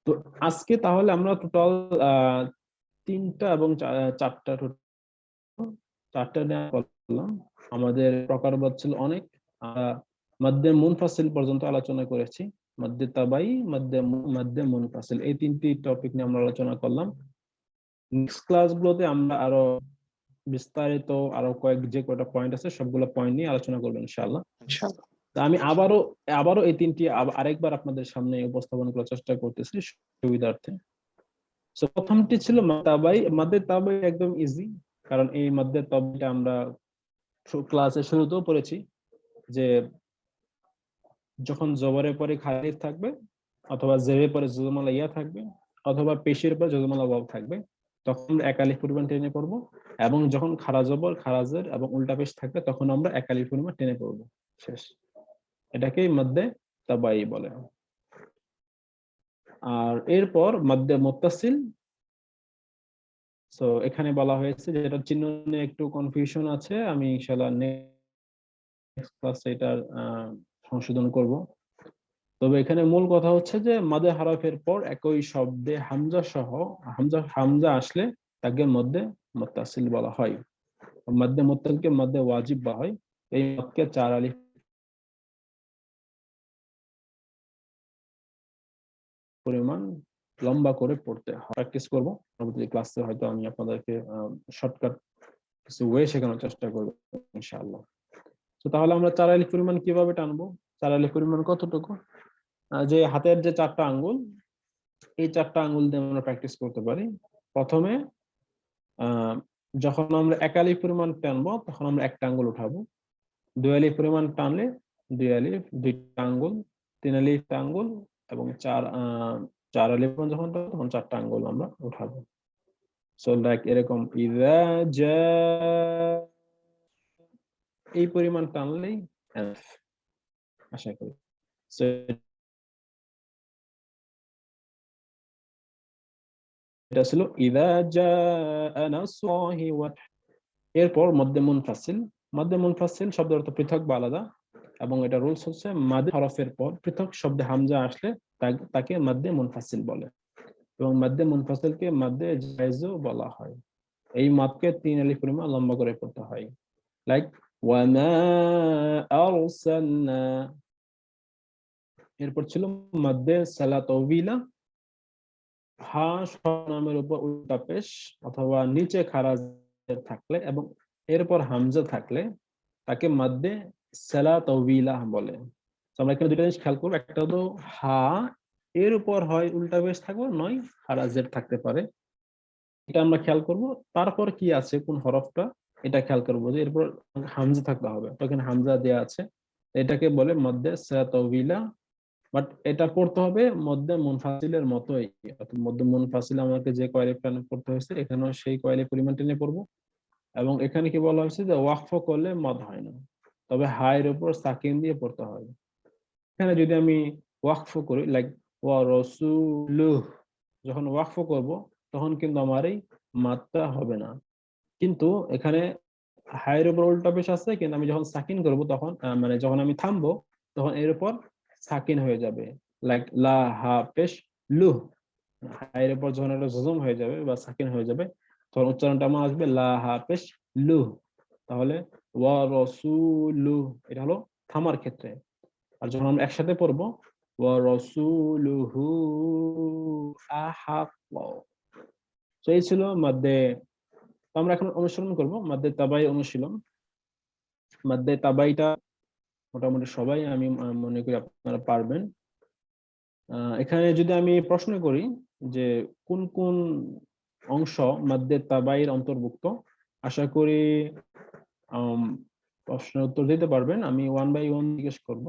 [SPEAKER 1] তো আজকে তাহলে আমরা টোটাল 3টা এবং 4টা নিয়ে করলাম। আমাদের প্রকারভেদ ছিল অনেক। মাদ্দে মুনফাসিল পর্যন্ত আলোচনা করেছি, মাদ্দে তাবাই, মাদ্দে মুনফাসিল, এই 3টি টপিক নিয়ে আমরা আলোচনা করলাম। নেক্সট ক্লাসগুলোতে আমরা আরো বিস্তারিত আরো যে কয়টা পয়েন্ট আছে সবগুলো পয়েন্ট নিয়ে আলোচনা করবো ইনশাআল্লাহ। আমি আবারও এই 3টি আরেকবার আপনাদের সামনে উপস্থাপন করার চেষ্টা করতেছি সুবিধার্থে। সো প্রথমটি ছিল মাদ্দে তাবাই, একদম ইজি, কারণ এই মাদ্দে তাবাইটা আমরা ক্লাসের শুরুতেও পড়েছি, যে যখন জবরের পরে খালি থাকবে, অথবা জেরের পরে জজমালা ইয়া থাকবে, অথবা পেশের পরে জজমালা ওয়াও থাকবে, তখন 1 আলিফ পরিমাণ টেনে পড়বো, এবং যখন খারা জবর, খারাজের এবং উল্টা পেশ থাকবে, তখন আমরা 1 আলিফ পরিমাণ টেনে পড়বো, শেষ। এটাকেই মাদ্দে তাবাই বলে। আর এরপর মাদ্দে মুত্তাসিল। সো এখানে বলা হয়েছে যে এটা চিহ্ন নিয়ে একটু কনফিউশন আছে, আমি ইনশাআল্লাহ নেক্সট ক্লাসে এটার সংশোধন করব। তবে এখানে মূল কথা হচ্ছে যে মাদে হরফের পর একই শব্দে হামজা সহ হামজা আসলে তাকে মধ্যে মুত্তাসিল বলা হয়, মধ্যে মুত্তাসিলকে মধ্যে ওয়াজিব বলা হয়। এই মদকে 4 আলিফ পরিমাণ লম্বা করে পড়তে হয়। প্র্যাকটিস করব, পরবর্তী ক্লাসে হয়তো আমি আপনাদেরকে শর্টকাট কিছু ওয়ে শেখানোর চেষ্টা করব ইনশাআল্লাহ। তো তাহলে আমরা 4 আলিফ পরিমাণ কিভাবে টানবো? 4 আলিফ পরিমাণ কতটুকু? যে হাতের যে 4টা আঙ্গুল, এই 4টা আঙ্গুল দিয়ে আমরা প্র্যাকটিস করতে পারি। প্রথমে যখন আমরা 1 আলিফ পরিমাণ টানবো, তখন আমরা একটা আঙ্গুল উঠাবো। 2 আলিফ পরিমাণ টানলে 2 আলিফ, 2টা আঙ্গুল, 3 আলিফটা আঙ্গুল এবং 4 আলিফ যখন পাবো তখন 4টা আঙ্গুল আমরা উঠাবো। সো লাইক এরকম ইযা জা, এই পরিমাণ টানলেই এনাফ আশা করি। সো এটা ছিল ইযা জাআ নাসরুল্লাহি ওয়াল ফাth। এরপর মদ্দে মুনফাসিল। মদ্দে মুনফাসিল শব্দের অর্থ পৃথক বা আলাদা, এবং এটা রুলস হচ্ছে মাদ হরফের পর পৃথক শব্দে হামজা আসলে তাকে মাদ্দে মুনফাসিল বলে, এবং মাদ্দে মুনফাসিলকে মাদ্দে জায়েজও বলা হয়। এই মাদকে 3 আলিফ পরিমাণ লম্বা করে পড়তে হয়। লাইক ওয়া মা আরসালনা। এরপর ছিল মাদ্দে সালাতওয়িলা। হা স্বনামের উপর উল্টা পেশ অথবা নিচে খারাজ থাকলে এবং এরপর হামজা থাকলে তাকে মাদ্দে সালাতওয়িলা বলে। তো আমরা এখানে দুটো জিনিস খেয়াল করবো, একটা হলো হা এর উপর হয় উল্টা পেশ থাকবে, নয় খারাজের থাকতে পারে, এটা আমরা খেয়াল করব। তারপর কি আছে কোন হরফটা এটা খেয়াল করবো, যে এরপর হামজা থাকতে হবে, তো এখানে হামজা দেয়া আছে, এটাকে বলে মদ্দে সালাতওয়িলা। বাট এটা পড়তে হবে মদ্দে মুনফাসিলের মতোই, অর্থাৎ মদ্দে মুনফাসিল আমাকে যে কয় আলিফ টানে পড়তে হয়েছে এখানেও সেই কয় আলিফ পরিমাণ টেনে পড়বো। এবং এখানে কি বলা হয়েছে যে ওয়াকফ করলে মদ হয় না, তবে হায়ের উপর সাকিন দিয়ে পড়তে হয়। এখানে যদি আমি ওয়াকফ করি লাইক ওয়া রাসূলুহ, যখন ওয়াকফ করব তখন কিন্তু আমার এই মাদটা হবে না, কিন্তু এখানে হায়ের উপর উল্টা পেশ আছে, কিন্তু আমি যখন সাকিন করব তখন মানে যখন আমি থামবো তখন এর উপর সাকিন হয়ে যাবে, লাইক লা হা পেশ লুহ। হায়ের উপর যখন এটা জজম হয়ে যাবে বা সাকিন হয়ে যাবে তখন উচ্চারণটা আমার আসবে লা হা পেশ লুহ। তাহলে ওয়া রাসূলুহ এটা হলো থামার ক্ষেত্রে। আর যখন আমরা একসাথে পড়বো ওয়া রাসূলুহু আহাক্ক। তো এই ছিল মাদ্দে। তো আমরা এখন অনুসরণ করব মাদ্দে তাবাই অনুশীলন। মাদ্দে তাবাইটা মোটামুটি সবাই আমি মনে করি আপনারা পারবেন। এখানে যদি আমি প্রশ্ন করি যে কোন কোন অংশ মাদ্দে তাবাইয়ের অন্তর্ভুক্ত, আশা করি প্রশ্নের উত্তর দিতে পারবেন। আমি 1 বাই 1 জিজ্ঞেস করব।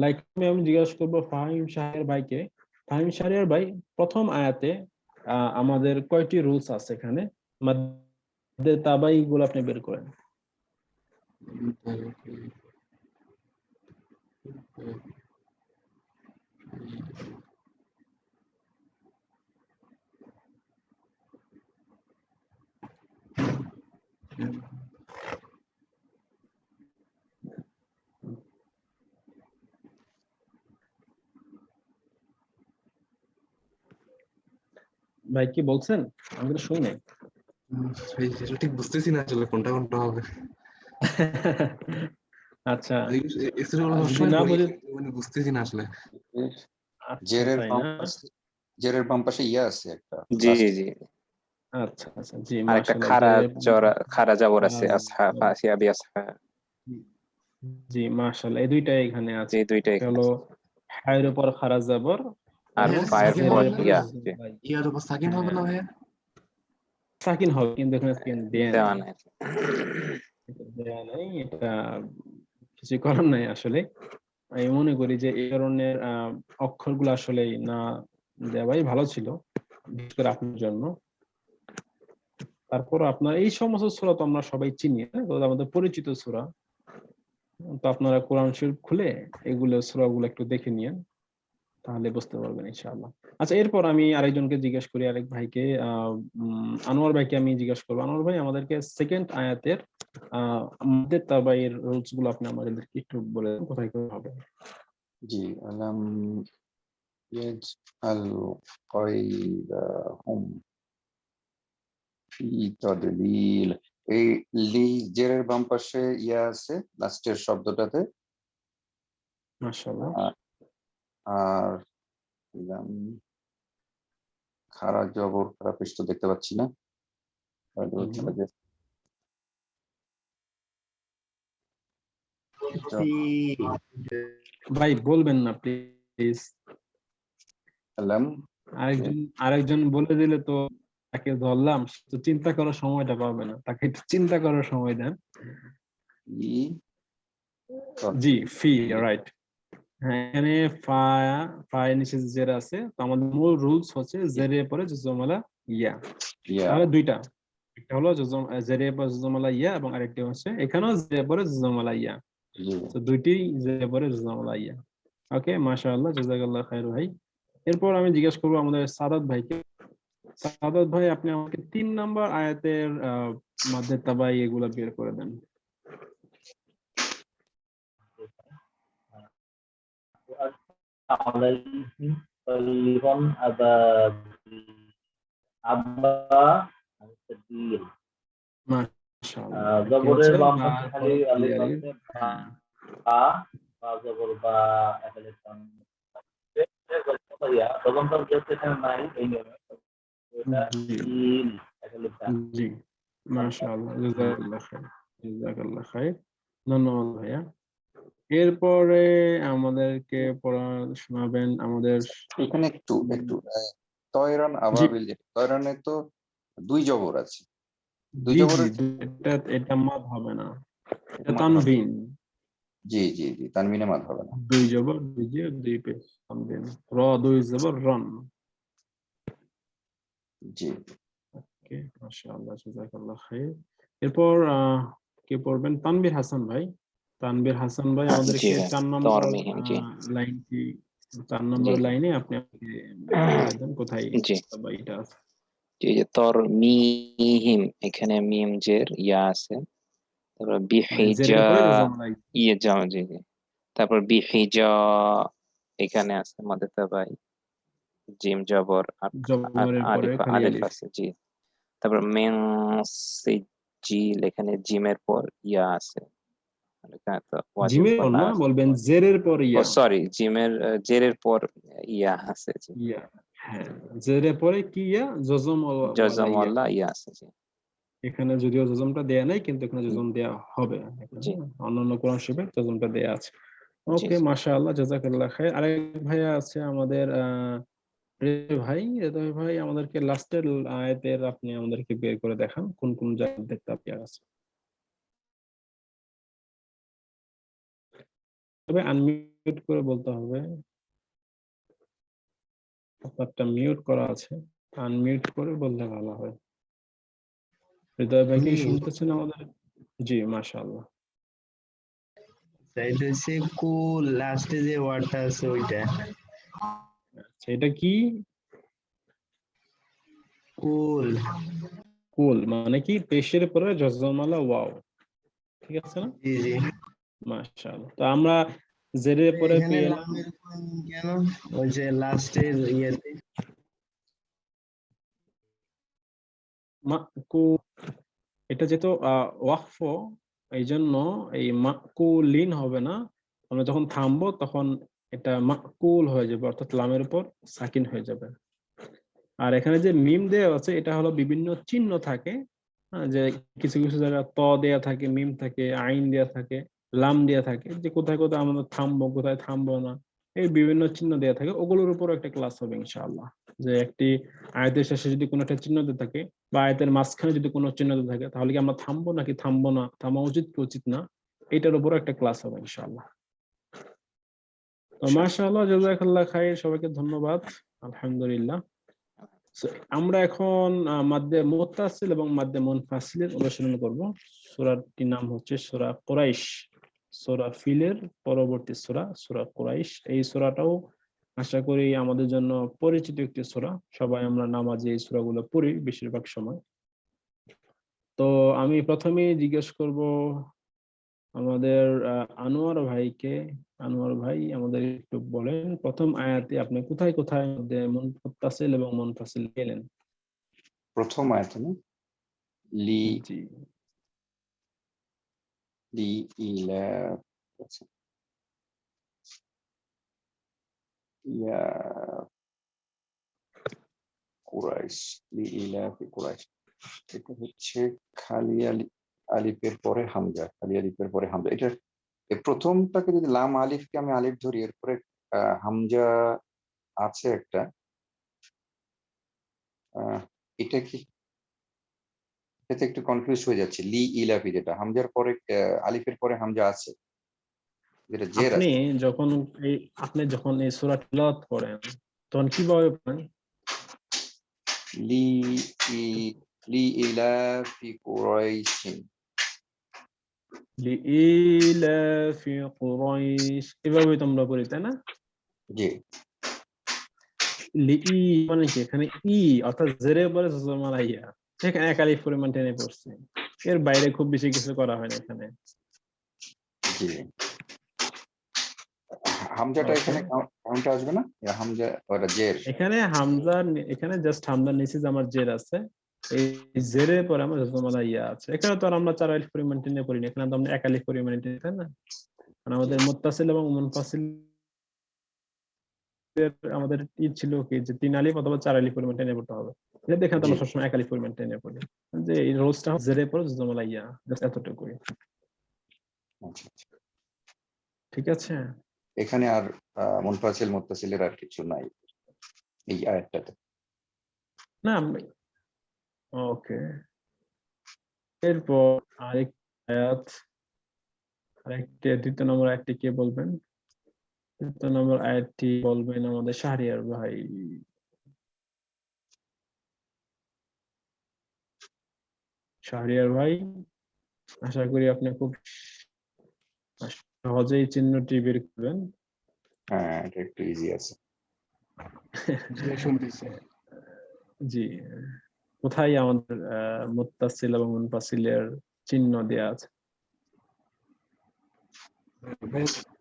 [SPEAKER 1] লাইক আমি জিজ্ঞাসা করবো ফাহিম শাহের ভাইকে, ফাহিম শাহের ভাই প্রথম আয়াতে আমাদের কয়টি রুলস আছে এখানে, মাদ্দে তাবাই গুলো আপনি বের করেন। ভাই কি বলছেন, আমি তো শুনি নাই।
[SPEAKER 4] এটা ঠিক বুঝতেছি না আসলে কোনটা কোনটা হবে।
[SPEAKER 1] আচ্ছা
[SPEAKER 4] এক্সের গুলো
[SPEAKER 1] যদি
[SPEAKER 4] সবসময়
[SPEAKER 1] না
[SPEAKER 4] পড়ি,
[SPEAKER 1] বুঝে,
[SPEAKER 4] মানে বুঝতেছি না আসলে।
[SPEAKER 1] আচ্ছা
[SPEAKER 2] জেরের
[SPEAKER 1] তাই
[SPEAKER 2] বাম
[SPEAKER 1] না,
[SPEAKER 2] পাশে, জেরের বাম পাশে ইয়া আছে একটা
[SPEAKER 5] জি
[SPEAKER 2] লাস্ট।
[SPEAKER 5] জি।
[SPEAKER 1] আচ্ছা আচ্ছা জি
[SPEAKER 5] আর একটা
[SPEAKER 1] মাশাআল্লাহ।
[SPEAKER 5] খারা জাবর আছে, আসহা ফাসিয়া বি আসহা।
[SPEAKER 1] জি মাশাআল্লাহ, এই দুইটাই এখানে আছে।
[SPEAKER 5] এই দুইটা
[SPEAKER 1] একটা
[SPEAKER 5] এখানে
[SPEAKER 1] হলো
[SPEAKER 5] আছে।
[SPEAKER 1] হায়ের উপর খারা জাবর
[SPEAKER 5] আর
[SPEAKER 1] এবং
[SPEAKER 5] ফায়ের
[SPEAKER 4] সাকিন
[SPEAKER 5] পর
[SPEAKER 4] হবে না?
[SPEAKER 1] জেরের
[SPEAKER 5] ইয়া,
[SPEAKER 1] উপর
[SPEAKER 5] জি,
[SPEAKER 1] ভাই।
[SPEAKER 4] ইয়ার উপর সাকিন হবে না ভাইয়া?
[SPEAKER 1] সাকিন হবে কিন্তু এখানে সাকিন দেয়া
[SPEAKER 5] দেওয়া
[SPEAKER 1] নাই,
[SPEAKER 5] নাই।
[SPEAKER 1] দেয়া নাই, এটা কিছু করার নাই আসলে। আমি মনে করি যে এই ধরনের অক্ষরগুলো আসলে না দেওয়াই ভালো ছিল, বিশেষ করে আপনার জন্য। তারপর আপনার এই সমস্ত সূরা তো আমরা সবাই চিনি, এগুলো আমাদের পরিচিত সূরা। তো আপনারা কোরআন শরীফ খুলে এগুলো সূরাগুলো একটু দেখে নিয়েন, তাহলে বুঝতে পারবেন ইনশাআল্লাহ। আচ্ছা এরপর আমি আরেকজনকে জিজ্ঞেস করি, আরেক ভাইকে আনোয়ার ভাইকে আমি জিজ্ঞেস করবো। আনোয়ার ভাই আমাদেরকে সেকেন্ড আয়াতের মাদ্দে তাবাইয়ের রুলস গুলো আপনি আমাদেরকে একটু বলে দেন, কোথায় কোথায় হবে।
[SPEAKER 2] জি আলাম ইয়াজআল কায়দাহুম ফি তাদলিল। এই লি জেরের বাম পাশে ইয়া আছে লাস্টের শব্দটাতে।
[SPEAKER 1] মাশাআল্লাহ।
[SPEAKER 2] আর লাম খারা জবর খারা পেশ তো দেখতে পাচ্ছি না।
[SPEAKER 1] ভাই বলবেন না প্লিজ,
[SPEAKER 2] আলাম
[SPEAKER 1] আরেকজন বলে দিলে তো তাকে ধরলাম, সে তো চিন্তা করার সময়টা পাবে না, তাকে একটু চিন্তা করার সময় দেন।
[SPEAKER 2] ই
[SPEAKER 1] জি ফি রাইট। হ্যাঁ এখানে ফায়ের নিচে জের আছে, তো আমাদের মূল রুলস হচ্ছে জেরের পরে জজমালা ইয়া।
[SPEAKER 2] ইয়া
[SPEAKER 1] তাহলে দুইটা, একটা হলো জেরের পরে জজমালা ইয়া এবং আরেকটি হচ্ছে এখানেও জেরের পরে জজমালা ইয়া।
[SPEAKER 2] জি
[SPEAKER 1] তো দুইটি জেরের পরে জজমালা ইয়া। ওকে মাশাআল্লাহ জাযাকাল্লাহ খাইর ভাই। এরপর আমি জিজ্ঞেস করবো আমাদের সাদাত ভাইকে। সাদাত ভাই আপনি আমাকে 3 নাম্বার আয়াতের মাদ্দে তাবাই এগুলা বের করে দেন।
[SPEAKER 6] عليهم طيرا أبابيل আব্বা সাবিল
[SPEAKER 1] মাশাআল্লাহ কি
[SPEAKER 6] জবরের
[SPEAKER 1] হচ্ছে
[SPEAKER 6] বাম
[SPEAKER 1] বা
[SPEAKER 6] পাশে খালি আলিফ
[SPEAKER 1] আলিফ।
[SPEAKER 6] আছে
[SPEAKER 1] হ্যাঁ
[SPEAKER 6] বা বা জবর বা একালিফ টান ইয়া প্রথমটা যেহেতু এখানে নাই এই নিয়মে এটা
[SPEAKER 1] জি
[SPEAKER 6] ইল একালিফ টান
[SPEAKER 1] জি মাশাআল্লাহ জাযাকাল্লাহ খাইর। জাযাকাল্লাহ খাইর, ধন্যবাদ ভাইয়া। এরপরে আমাদেরকে পড়া শোনাবেন আমাদের
[SPEAKER 2] এখানে একটু তয়রান
[SPEAKER 1] জি
[SPEAKER 2] আবাবিল, তয়রানে তো 2 জবর আছে, 2
[SPEAKER 1] জি জি
[SPEAKER 2] জবরের
[SPEAKER 1] এটা এটা মাদ হবে না, এটা
[SPEAKER 2] মাদ হবে।
[SPEAKER 1] তানবিন।
[SPEAKER 2] জি জি জি, তানবিনে মাদ হবে না।
[SPEAKER 1] 2 জবর 2 জির 2 পেশ তানবিন। 2 জবর রন।
[SPEAKER 2] জি
[SPEAKER 1] ওকে মাশাআল্লাহ জাযাকাল্লাহ খাইর। এরপর কে পড়বেন? তানভীর হাসান ভাই। তানভীর হাসান ভাই
[SPEAKER 5] জি
[SPEAKER 1] আমাদেরকে
[SPEAKER 5] ভাই
[SPEAKER 1] 4 নম্বর
[SPEAKER 5] তরমিহিম জি
[SPEAKER 1] লাইনটি 4
[SPEAKER 5] জি
[SPEAKER 1] নম্বর লাইনে আপনি আমাকে বলে দেন কোথায়
[SPEAKER 5] জি
[SPEAKER 1] এটা আছে।
[SPEAKER 5] জি যে তরমিহিম, এখানে মিম জের ইয়া আছে, তারপর
[SPEAKER 1] মানে
[SPEAKER 5] বিহিজা
[SPEAKER 1] জেরের পরে জজমালাই
[SPEAKER 5] ইয়ে জা জি জি, তারপর বিহিজা এখানে আছে মাদ্দে তাবাই, জিম জবর আর
[SPEAKER 1] জবরের পরে
[SPEAKER 5] আলিফ
[SPEAKER 1] খালি
[SPEAKER 5] আলিফ
[SPEAKER 1] আলিফ।
[SPEAKER 5] আছে জি। তারপর মেন সিজিল, এখানে জিমের পর ইয়া আছে, এখানে তো ওয়াজিব
[SPEAKER 1] জিমের পর
[SPEAKER 5] গুন্না
[SPEAKER 1] না,
[SPEAKER 5] আছে।
[SPEAKER 1] বলবেন জেরের পর
[SPEAKER 5] ও
[SPEAKER 1] ইয়া।
[SPEAKER 5] সরি, জিমের জেরের পর ইয়া আছে জি,
[SPEAKER 1] ইয়া হ্যাঁ, জেরের পরে কি ইয়া? জজম ওয়ালা
[SPEAKER 5] জজম
[SPEAKER 1] ইয়া।
[SPEAKER 5] ওয়ালা ইয়া আছে জি
[SPEAKER 1] এখানে যদিও জজমটা দেয়া নাই কিন্তু এখানে জজম দেয়া হবে এখানে।
[SPEAKER 5] জি
[SPEAKER 1] অন্যান্য কোরআন শরীফে জজমটা দেয়া আছে।
[SPEAKER 5] জি
[SPEAKER 1] ওকে
[SPEAKER 5] জি।
[SPEAKER 1] মাশাআল্লাহ জাযাকাল্লাহ খাইর। আরেক ভাইয়া আছে আমাদের হৃদয় ভাই আমাদেরকে লাস্টের আয়াতের আপনি আমাদেরকে বের করে দেখান কোন কোন জায়গায় দেখতে আপনি আছে। তবে আনমিউট করে বলতে হবে, আপনারটা মিউট করা আছে, আনমিউট করে বললে ভালো হয়। হৃদয় ভাই কি
[SPEAKER 3] আমি
[SPEAKER 1] শুনতেছেন আমাদের? জি মাশাআল্লাহ।
[SPEAKER 3] এটা হচ্ছে কুল, লাস্টে যে ওয়ার্ডটা আছে ওইটা
[SPEAKER 1] আচ্ছা এটা কি?
[SPEAKER 3] কুল।
[SPEAKER 1] কুল মানে কি? পেশের পরে জজমালা ওয়াও, ঠিক আছে না?
[SPEAKER 3] জি জি।
[SPEAKER 1] মাশাআল্লাহ। তো আমরা জেরের পরে
[SPEAKER 3] এখানে
[SPEAKER 1] পেয়ে এলাম
[SPEAKER 3] লামের কেন? ওই যে লাস্টের ইয়েতে
[SPEAKER 1] মাকু, এটা যেহেতু ওয়াকফ, এই জন্য এই মাকুলিন হবে না। আমরা যখন থামবো তখন এটা মাকুল হয়ে যাবে, অর্থাৎ লামের উপর সাকিন হয়ে যাবে। আর এখানে যে মিম দেওয়া আছে এটা হলো বিভিন্ন চিহ্ন থাকে, যে কিছু কিছু জায়গায় ত দেয়া থাকে, মিম থাকে, আইন দেয়া থাকে, লাম দেয়া থাকে, যে কোথায় কোথায় আমরা থামবো কোথায় থামবো না, এই বিভিন্ন চিহ্ন দেয়া থাকে। ওগুলোর উপর একটা ক্লাস হবে ইনশাআল্লাহ। যে একটি আয়াতের শেষে যদি কোনো একটা চিহ্ন দিয়ে থাকে বা আয়াতের মাঝখানে যদি কোনো চিহ্ন দিয়ে থাকে তাহলে কি আমরা থামবো নাকি থামবো না, থামা উচিত কি উচিত না, এটার উপর একটা ক্লাস হবে ইনশাআল্লাহ। তো মাশাআল্লাহ জাযাকাল্লাহ খাইর, সবাইকে ধন্যবাদ। আলহামদুলিল্লাহ। So, আমরা এখন মাদ্দে মুত্তাসিল এবং মাদ্দে মুনফাসিলের অনুশীলন করব। সূরাটির নাম হচ্ছে সূরা কুরাইশ। সূরা ফিলের পরবর্তী সূরা সূরা কুরাইশ। এই সূরাটাও আশা করি আমাদের জন্য পরিচিত একটি সূরা। সবাই আমরা নামাজে এই সূরাগুলো পড়ি বেশিরভাগ সময়। তো আমি প্রথমেই জিজ্ঞেস করব আমাদের আনোয়ার ভাইকে। আনোয়ার ভাই আমাদের একটু বলেন প্রথম আয়াতে আপনি কোথায় কোথায় মাদ্দে মুত্তাসিল এবং মুনফাসিল পেলেন?
[SPEAKER 2] প্রথম আয়াত না, লি
[SPEAKER 1] জি
[SPEAKER 2] লি ইলা ইয়া কুরাইশ, লি ইলা ফি কুরাইশ, এটা হচ্ছে খালি আলিফের পরে হামজা, খালি আলিফের পরে হামজা। এটা এই প্রথমটাকে যদি লাম আলিফকে আমি আলিফ ধরি, এরপরে হামজা আছে একটা, এটা কি, এতে একটু কনফিউজ হয়ে যাচ্ছে। লি ইলাফি যেটা হামজার পরে আলিফের পরে হামজা আছে, যেটা জের
[SPEAKER 1] আপনি
[SPEAKER 2] আছে।
[SPEAKER 1] যখন এই সূরা তিলাওয়াত করেন তখন কিভাবে পড়েন?
[SPEAKER 2] লি ই লি ইলাফি কুরাইশিন।
[SPEAKER 1] লিইলাফি কুরাইশ এভাবে তোমরা পড়ি তাই না?
[SPEAKER 2] জি
[SPEAKER 1] লিই মানে কি এখানে ই অর্থাৎ জেরে পরে জজমার ইয়া, এখানে এক আলিফ পরিমাণ টেনে পড়ছে, এর বাইরে খুব বেশি কিছু করা হয় না এখানে।
[SPEAKER 2] জি। হামজাটা
[SPEAKER 1] ওকে,
[SPEAKER 2] এখানে কাউন্টে আসবে না? হামজা ওটা জের।
[SPEAKER 1] এখানে জাস্ট হামজার নিচে যে আমার জের আছে, এই জেরের পরে আমার জজমার ইয়া আছে। এখানে তো আর আমরা 4 আলিফ পরিমাণ টেনে পড়ি না, এখানে তো আমরা এক আলিফ পরিমাণ টেনে, তাই না? কারণ আমাদের মুত্তাসিল এবং মুনফাসিল আমাদের ছিল কি যে 3 আলিফ অথবা 4 আলিফ পরিমাণ টেনে পড়তে হবে। এটা দেখেন তো
[SPEAKER 2] জি
[SPEAKER 1] আমরা সবসময় এক আলিফ পরিমাণ টেনে পড়ি, যে এই রোজটা জেরে পরে জজমার ইয়া, জাস্ট এতটুকুই।
[SPEAKER 2] আচ্ছা আচ্ছা।
[SPEAKER 1] ঠিক আছে।
[SPEAKER 2] এখানে আর মুনফাসিল মুত্তাসিলের আর কিছু নাই এই আয়াতটাতে।
[SPEAKER 1] না ওকে, এরপর আরেক আয়াত, দ্বিতীয় নম্বর আয়াতটি কে বলবেন? দ্বিতীয় নম্বর আয়াতটি বলবেন আমাদের শাহরিয়ার ভাই। শাহরিয়ার ভাই, আশা করি আপনি খুব সহজেই চিহ্নটি বের করবেন।
[SPEAKER 2] হ্যাঁ এটা একটু ইজি আছে।
[SPEAKER 4] শুনতেছি।
[SPEAKER 1] জি, কোথায় আমাদের মুত্তাসিল এবং মুনফাসিলের চিহ্ন দেয়া আছে?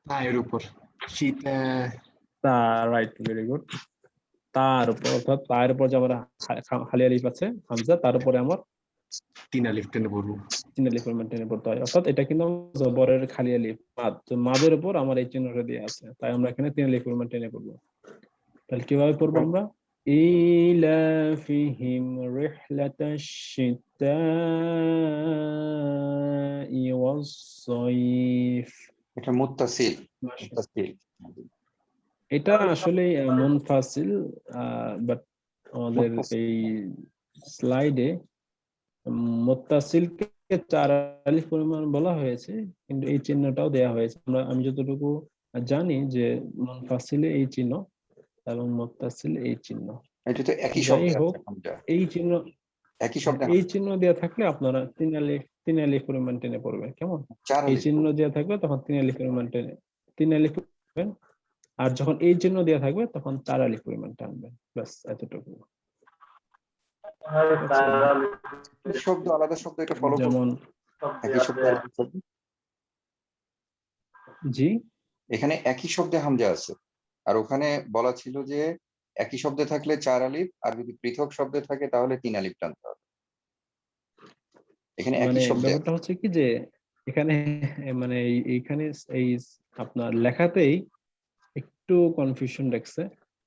[SPEAKER 4] পায়ের উপর শীতে
[SPEAKER 1] তা রাইট, ভেরি গুড। তার উপর, অর্থাৎ তার উপর যে আমার খালি আলিফ আছে হামজা, তার উপরে আমার
[SPEAKER 4] 3 আলিফ টেনে পড়বো।
[SPEAKER 1] 3 আলিফ পরিমাণ টেনে পড়তে হয়, অর্থাৎ এটা কিন্তু জবরের খালি আলিফ মাদ, তো মাদের উপর আমার এই চিহ্নটা দেওয়া আছে, তাই আমরা এখানে 3 আলিফ পরিমাণ টেনে পড়বো। তাহলে কিভাবে পড়বো আমরা? ইলাফিহিম রিহলাতাশ শিতাই ওয়াস-সাইফ।
[SPEAKER 2] এটা মুত্তাসিল। মুত্তাসিল।
[SPEAKER 1] এটা আসলে মুনফাসিল, বাট আমাদের
[SPEAKER 2] মুত্তাসিল।
[SPEAKER 1] এই স্লাইডে মুত্তাসিলকে 4 আলিফ পরিমাণ বলা হয়েছে, কিন্তু এই চিহ্নটাও দেয়া হয়েছে। আমি যতটুকু জানি যে মুনফাসিলে এই চিহ্ন এবং মুত্তাসিল এই চিহ্ন।
[SPEAKER 2] এটা তো একই
[SPEAKER 1] যাই
[SPEAKER 2] শব্দে
[SPEAKER 1] হোক,
[SPEAKER 2] আছে হামজা।
[SPEAKER 1] এই চিহ্ন,
[SPEAKER 2] একই শব্দে
[SPEAKER 1] এই চিহ্ন দেওয়া থাকলে আপনারা 3 আলিফ পরিমাণ টেনে পড়বেন, কেমন?
[SPEAKER 2] চার
[SPEAKER 1] এই
[SPEAKER 2] আলিফ
[SPEAKER 1] চিহ্ন দেওয়া থাকবে তখন 3 আলিফ পরিমাণ টেনে 3 আলিফ পড়বেন, আর যখন এই চিহ্ন দেওয়া থাকবে তখন 4 আলিফ পরিমাণ টানবেন, ব্যাস এতটুকু।
[SPEAKER 2] একই শব্দ আলাদা শব্দ এটা ফলো করবে।
[SPEAKER 1] যেমন
[SPEAKER 2] একই শব্দ আলাদা শব্দ।
[SPEAKER 1] জি,
[SPEAKER 2] এখানে একই শব্দে হামজা আছে, আর ওখানে বলা ছিল যে একই শব্দে থাকলে 4 আলিফ, আর যদি পৃথক শব্দে থাকে তাহলে 3 আলিফ টানতে হবে। এখানে একই
[SPEAKER 1] মানে
[SPEAKER 2] শব্দে
[SPEAKER 1] ব্যাপারটা হচ্ছে কি যে এখানে মানে এইখানে এই আপনার লেখাতেই একটু কনফিউশন রাখছে।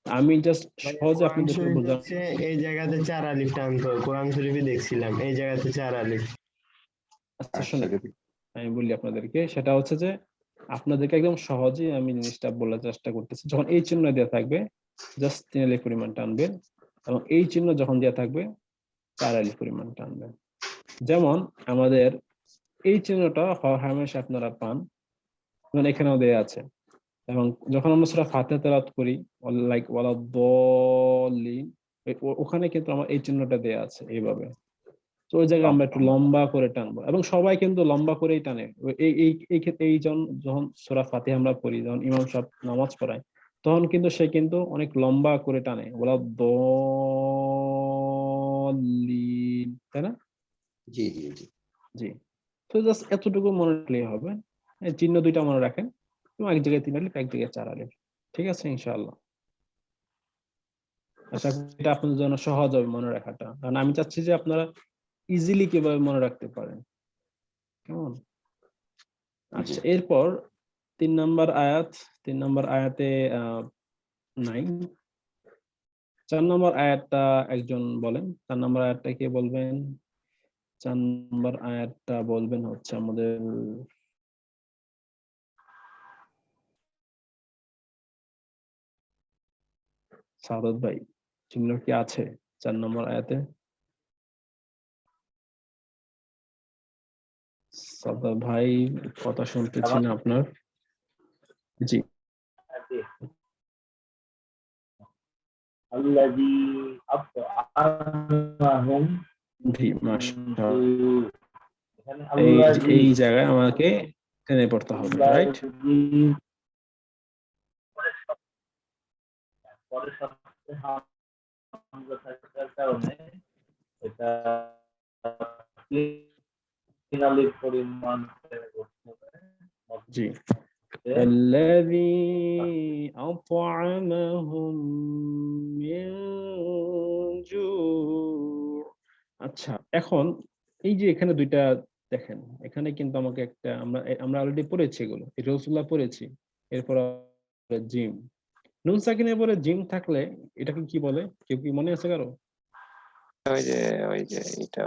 [SPEAKER 1] আমি জাস্ট
[SPEAKER 3] মানে
[SPEAKER 1] সহজে
[SPEAKER 3] কোরআন
[SPEAKER 1] আপনাদেরকে
[SPEAKER 3] শরীফ
[SPEAKER 1] বোঝানোর,
[SPEAKER 3] হচ্ছে এই জায়গাতে 4 আলিফ টানতে হয়, কোরআন শরীফে দেখছিলাম এই জায়গাতে 4 আলিফ।
[SPEAKER 1] আচ্ছা
[SPEAKER 2] আচ্ছা
[SPEAKER 1] শুনেন,
[SPEAKER 2] যদি
[SPEAKER 1] আমি বলি আপনাদেরকে, সেটা হচ্ছে যে আপনাদেরকে একদম সহজেই আমি জিনিসটা বলার চেষ্টা করতেছি। যখন এই চিহ্ন দেওয়া থাকবে জাস্ট 3 আলিফ পরিমাণ টানবেন, এবং এই চিহ্ন যখন দেওয়া থাকবে 4 আলিফ পরিমাণ টানবেন। যেমন আমাদের এই চিহ্নটা হামেশা আপনারা পান, যেমন এখানেও দেয়া আছে, এবং যখন আমরা সূরা ফাতিহা তেলাওয়াত করি লাইক ওয়ালাদ-দাল্লিন, ওখানে কিন্তু আমার এই চিহ্নটা দেয়া আছে এইভাবে। তো ওই জায়গায় আমরা একটু লম্বা করে টানবো, এবং সবাই কিন্তু লম্বা করেই টানে। এই এই এই ক্ষেত্রে যখন সূরা ফাতিহা আমরা পড়ি, যখন ইমাম সাহেব নামাজ পড়ায়, তখন কিন্তু সে কিন্তু অনেক লম্বা করে টানে, ওয়ালাদ-দাল্লিন, তাই না?
[SPEAKER 2] জি জি জি
[SPEAKER 1] জি, তো জাস্ট এতটুকু মনে রাখলেই হবে। এই চিহ্ন দুইটা মনে রাখেন, এবং এক জায়গায় 3 আলিফ, এক জায়গায় 4 আলিফ। ঠিক আছে ইনশাআল্লাহ। আশা করি এটা আপনাদের জন্য সহজ হবে মনে রাখাটা, কারণ আমি চাচ্ছি যে আপনারা ইজিলি কিভাবে মনে রাখতে পারেন, কেমন? আচ্ছা, এরপর 3 নম্বর আয়াত, 3 নম্বর আয়াতে নাই। 4 নম্বর আয়াতটা একজন বলেন, 4 নম্বর আয়াতটা কে বলবেন? 4 নম্বর আয়াতটা বলবেন হচ্ছে আমাদের সাদত ভাই। চিহ্ন কি আছে 4 নম্বর আয়াতে? সাদত ভাই, কথা শুনতেছি না আপনার। জি
[SPEAKER 6] الذي أطعمهم
[SPEAKER 1] জি মাশাআল্লাহ
[SPEAKER 6] এখানে
[SPEAKER 1] এই জায়গায় আমাকে টেনে পড়তে হবে রাইট
[SPEAKER 6] পরের সপ্তাহে হামজা থাকার কারণে এটা ফিনালির পরিমাণ করতে হবে
[SPEAKER 1] জি الذي أطعمهم من جوع আচ্ছা এখন এই যে এখানে দুইটা দেখেন এখানে কিন্তু আমাকে একটা আমরা অলরেডি পড়েছি এগুলো এই রাসূলুল্লাহ পড়েছি এরপর জিম নুন সাকিনের পরে জিম থাকলে এটাকে কি বলে কেউ কি মনে আছে কারো
[SPEAKER 5] ওই যে এটা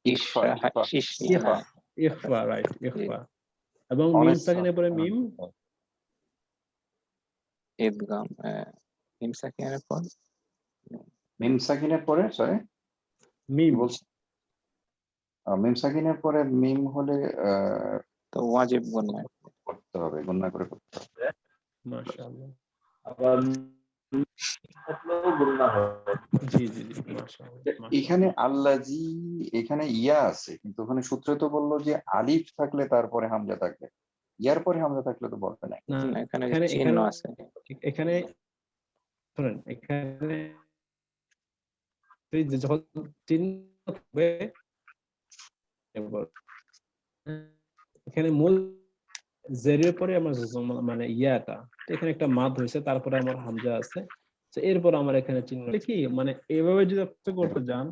[SPEAKER 2] ইকফা,
[SPEAKER 1] ইখফা ইখফা রাইট ইখফা এবং মিম
[SPEAKER 2] অনেস্ট
[SPEAKER 1] সাকিনের পরে মিম
[SPEAKER 5] ইদগাম মিম সাকিনের পর
[SPEAKER 2] মিম সাকিনের পরে সরি
[SPEAKER 1] মিম
[SPEAKER 2] বলছি মিম সাকিনের পরে মিম হলে
[SPEAKER 5] তো ওয়াজিব গুন্না
[SPEAKER 2] করতে হবে গুণনা করে করতে হবে
[SPEAKER 1] মাশাআল্লাহ
[SPEAKER 6] আবার থাকলেও গুণনা হবে
[SPEAKER 1] জি জি জি মাশাআল্লাহ
[SPEAKER 2] এখানে আল্লাজি এখানে ইয়া আছে কিন্তু ওখানে সূত্রে তো বললো যে আলিফ থাকলে তারপরে হামজা থাকলে ইয়ার পরে হামজা থাকলে তো বলবে না
[SPEAKER 1] না
[SPEAKER 5] এখানে
[SPEAKER 1] এখানে
[SPEAKER 5] চিহ্ন আছে
[SPEAKER 1] এখানে শুনেন এখানে তুই যখন চিহ্ন থাকবে এখানে মূল জেরের পরে আমার মানে ইয়াটা এখানে একটা মাদ হয়েছে তারপরে আমার হামজা আছে তো এরপর আমার এখানে চিহ্ন কি মানে এভাবে যদি আপনি করতে যান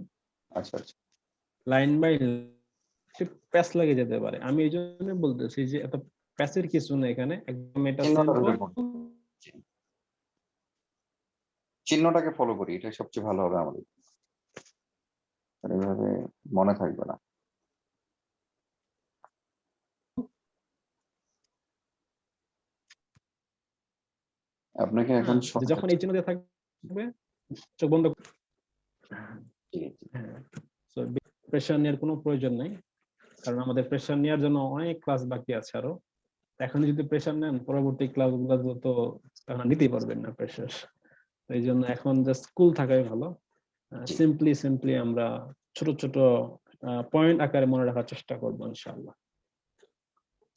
[SPEAKER 2] আচ্ছা আচ্ছা
[SPEAKER 1] লাইন বাই প্যাচ লেগে যেতে পারে আমি এই জন্য বলতেছি যে এত প্যাচের কিছু না এখানে একদম এটা
[SPEAKER 2] চিহ্নটাকে ফলো করি এটা সবচেয়ে ভালো হবে আমাদের এইভাবে মনে থাকবে না আপনাকে এখন
[SPEAKER 1] যখন এই চিহ্ন দিয়ে থাকবে চোখ বন্ধ প্রেশার নেওয়ার কোনো প্রয়োজন নেই কারণ আমাদের প্রেশার নেওয়ার জন্য অনেক ক্লাস বাকি আছে আরো এখন যদি প্রেশার নেন পরবর্তী ক্লাসগুলো তো তখন নিতেই পারবেন না প্রেশার এই জন্য এখন জাস্ট কুল থাকাই ভালো সিম্পলি আমরা ছোট ছোট পয়েন্ট আকারে মনে রাখার চেষ্টা করবো ইনশাআল্লাহ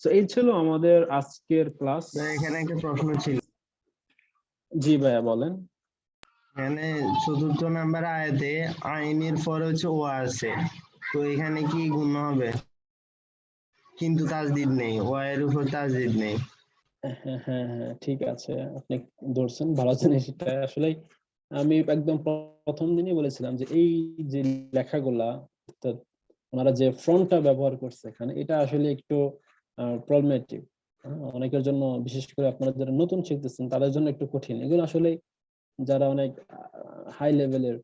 [SPEAKER 1] তো এই ছিল আমাদের আজকের ক্লাস
[SPEAKER 3] এখানে একটা প্রশ্ন ছিল
[SPEAKER 1] জি ভাইয়া বলেন
[SPEAKER 3] এখানে চতুর্থ নাম্বার আয়াতে আইনের পরে হচ্ছে ও আছে তো এখানে কি গুণ হবে কিন্তু তাজদিদ নেই ও এর উপর তাজদিদ নেই
[SPEAKER 1] হ্যাঁ হ্যাঁ হ্যাঁ ঠিক আছে আপনি ধরছেন ভালো জিনিস এটা আসলে আমি একদম প্রথম দিনই বলেছিলাম যে এই যে লেখাগুলা ওনারা যে ফ্রন্টটা ব্যবহার করছে এখানে এটা আসলে একটু প্রবলেমেটিক অনেকের জন্য বিশেষ করে আপনারা যারা নতুন শিখতেছেন তাদের জন্য একটু কঠিন এগুলো আসলে যারা অনেক হাই লেভেলের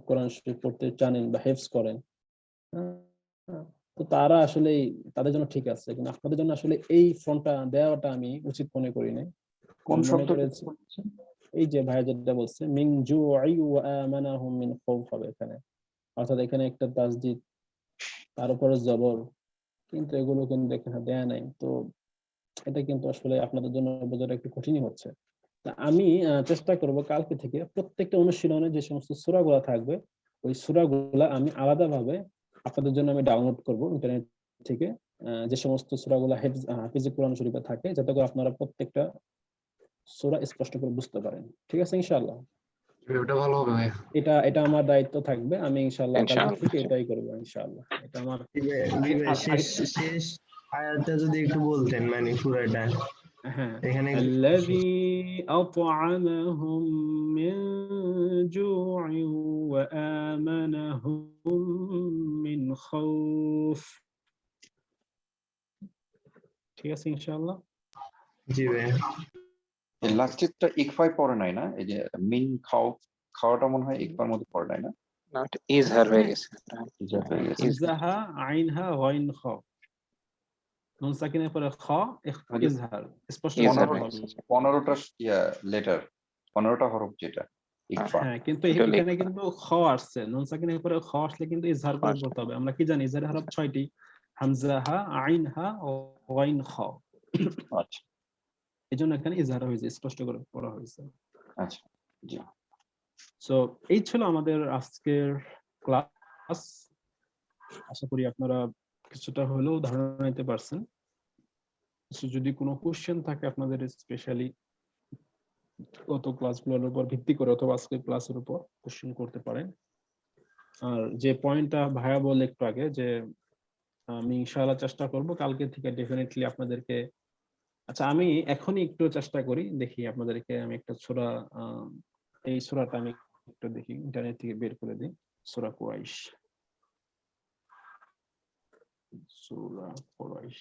[SPEAKER 1] কোরআন শরীফ পড়তে জানেন বা হেফজ করেন তো তারা আসলে তাদের জন্য ঠিক আছে কিন্তু আপনাদের জন্য আসলে এই ফ্রন্টটা দেওয়াটা আমি উচিত মনে করি না
[SPEAKER 2] কোন শব্দ
[SPEAKER 1] এই যে ভাই যেটা বলছে মিন জুআই ওয়া আমানাহুম মিন খাউফ হবে এখানে অর্থাৎ এখানে একটা তাসদিদ তার উপরে জবর কিন্তু এগুলো কিন্তু এখানে দেয়া নাই তো এটা কিন্তু আসলে আপনাদের জন্য বোঝাটা একটু কঠিনই হচ্ছে আমি চেষ্টা করব কালকে থেকে প্রত্যেকটা অনুশীলনে যে সমস্ত সূরাগুলো থাকবে ওই সূরাগুলো আমি আলাদাভাবে আপনাদের জন্য আমি ডাউনলোড করব ইন্টারনেট থেকে যে সমস্ত সূরাগুলো হাফিজ কোরআন শরীফে থাকে যাতে করে আপনারা প্রত্যেকটা সূরা স্পষ্ট করে বুঝতে পারেন ঠিক আছে ইনশাআল্লাহ
[SPEAKER 4] এটা ভালো হবে ভাই
[SPEAKER 1] এটা আমার দায়িত্ব থাকবে আমি ইনশাআল্লাহ কালকে থেকে এটাই করব ইনশাআল্লাহ এটা আমার
[SPEAKER 3] শেষ আয়াতটা যদি একটু বলতেন মানে পুরোটা
[SPEAKER 1] হ্যাঁ
[SPEAKER 3] এখানে
[SPEAKER 1] الذي أطعمهم من جوع وآمنهم من خوف ঠিক আছে ইনশাআল্লাহ
[SPEAKER 3] জি ভাই
[SPEAKER 2] এই লাস্টেরটা ইকফাই পড়ে নাই না এই যে মিন খাওয়াটা মনে হয় ইকফার মধ্যে পড়ে নাই না
[SPEAKER 5] না এটা ইজহার হয়ে গেছে
[SPEAKER 1] ইজাহা আইনহা গাইন খ নুন সাকিনের পরে খ ইজহার স্পষ্ট
[SPEAKER 2] 15টা লেটার 15টা হরফ যেটা ইকফা
[SPEAKER 1] হ্যাঁ কিন্তু এখানে কিন্তু খ আসছে নুন সাকিনের পরে খ আসলে কিন্তু ইজহার করে পড়তে হবে আমরা কি জানি ইজহার হরফ 6টি হামজা হা আইন হা ও গাইন খ
[SPEAKER 2] আচ্ছা
[SPEAKER 1] এই জন্য এখানে ইজহার হয়েছে, স্পষ্ট করে পড়া হয়েছে।
[SPEAKER 2] আচ্ছা জি
[SPEAKER 1] সো এই ছিল আমাদের আজকের ক্লাস। আশা করি আপনারা কিছুটা হলেও ধারণা নিতে পারছেন। যদি কোনো কোশ্চেন থাকে আপনাদের স্পেশালি গত ক্লাসগুলোর উপর ভিত্তি করে অথবা আজকের ক্লাসের উপর কোশ্চেন করতে পারেন। আর যে পয়েন্টটা ভাইয়া বলল একটু আগে, যে আমি ইনশাআল্লাহ চেষ্টা করব কালকে থেকে ডেফিনেটলি আপনাদেরকে, আচ্ছা আমি এখনই একটু চেষ্টা করি, দেখি আপনাদেরকে আমি একটা সূরা, এই সূরাটা আমি একটু দেখি ইন্টারনেট থেকে বের করে দিই। সূরা কুরাইশ, সূরা কুরাইশ।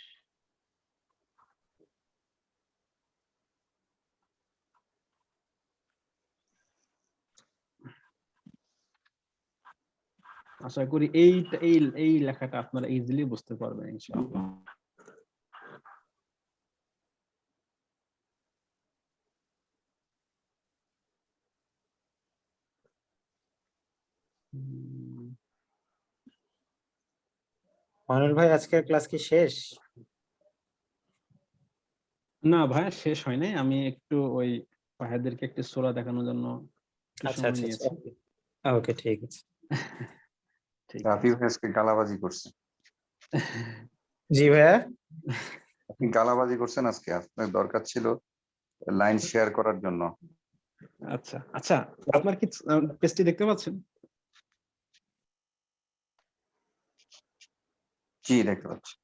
[SPEAKER 1] আশা করি এই এই এই লেখাটা আপনারা ইজিলি বুঝতে পারবেন ইনশাআল্লাহ।
[SPEAKER 7] মানুল ভাই আজকের ক্লাস কি শেষ?
[SPEAKER 1] না ভাই শেষ হয় নাই, আমি একটু ওই ভাইয়াদেরকে একটা সূরা দেখানোর জন্য একটু
[SPEAKER 7] আচ্ছা
[SPEAKER 1] সময়
[SPEAKER 7] আচ্ছা
[SPEAKER 1] নিয়েছি।
[SPEAKER 7] ওকে ঠিক আছে।
[SPEAKER 1] ঠিক
[SPEAKER 2] রাফি
[SPEAKER 1] আছে।
[SPEAKER 2] ভাই আজকে গালাবাজি করছে,
[SPEAKER 7] জি ভাইয়া।
[SPEAKER 2] আপনি গালাবাজি করছেন আজকে, আপনার দরকার ছিল লাইন শেয়ার করার জন্য।
[SPEAKER 1] আচ্ছা আচ্ছা, আপনার কি পেজটি দেখতে পাচ্ছেন?
[SPEAKER 2] জি দেখতে পাচ্ছি।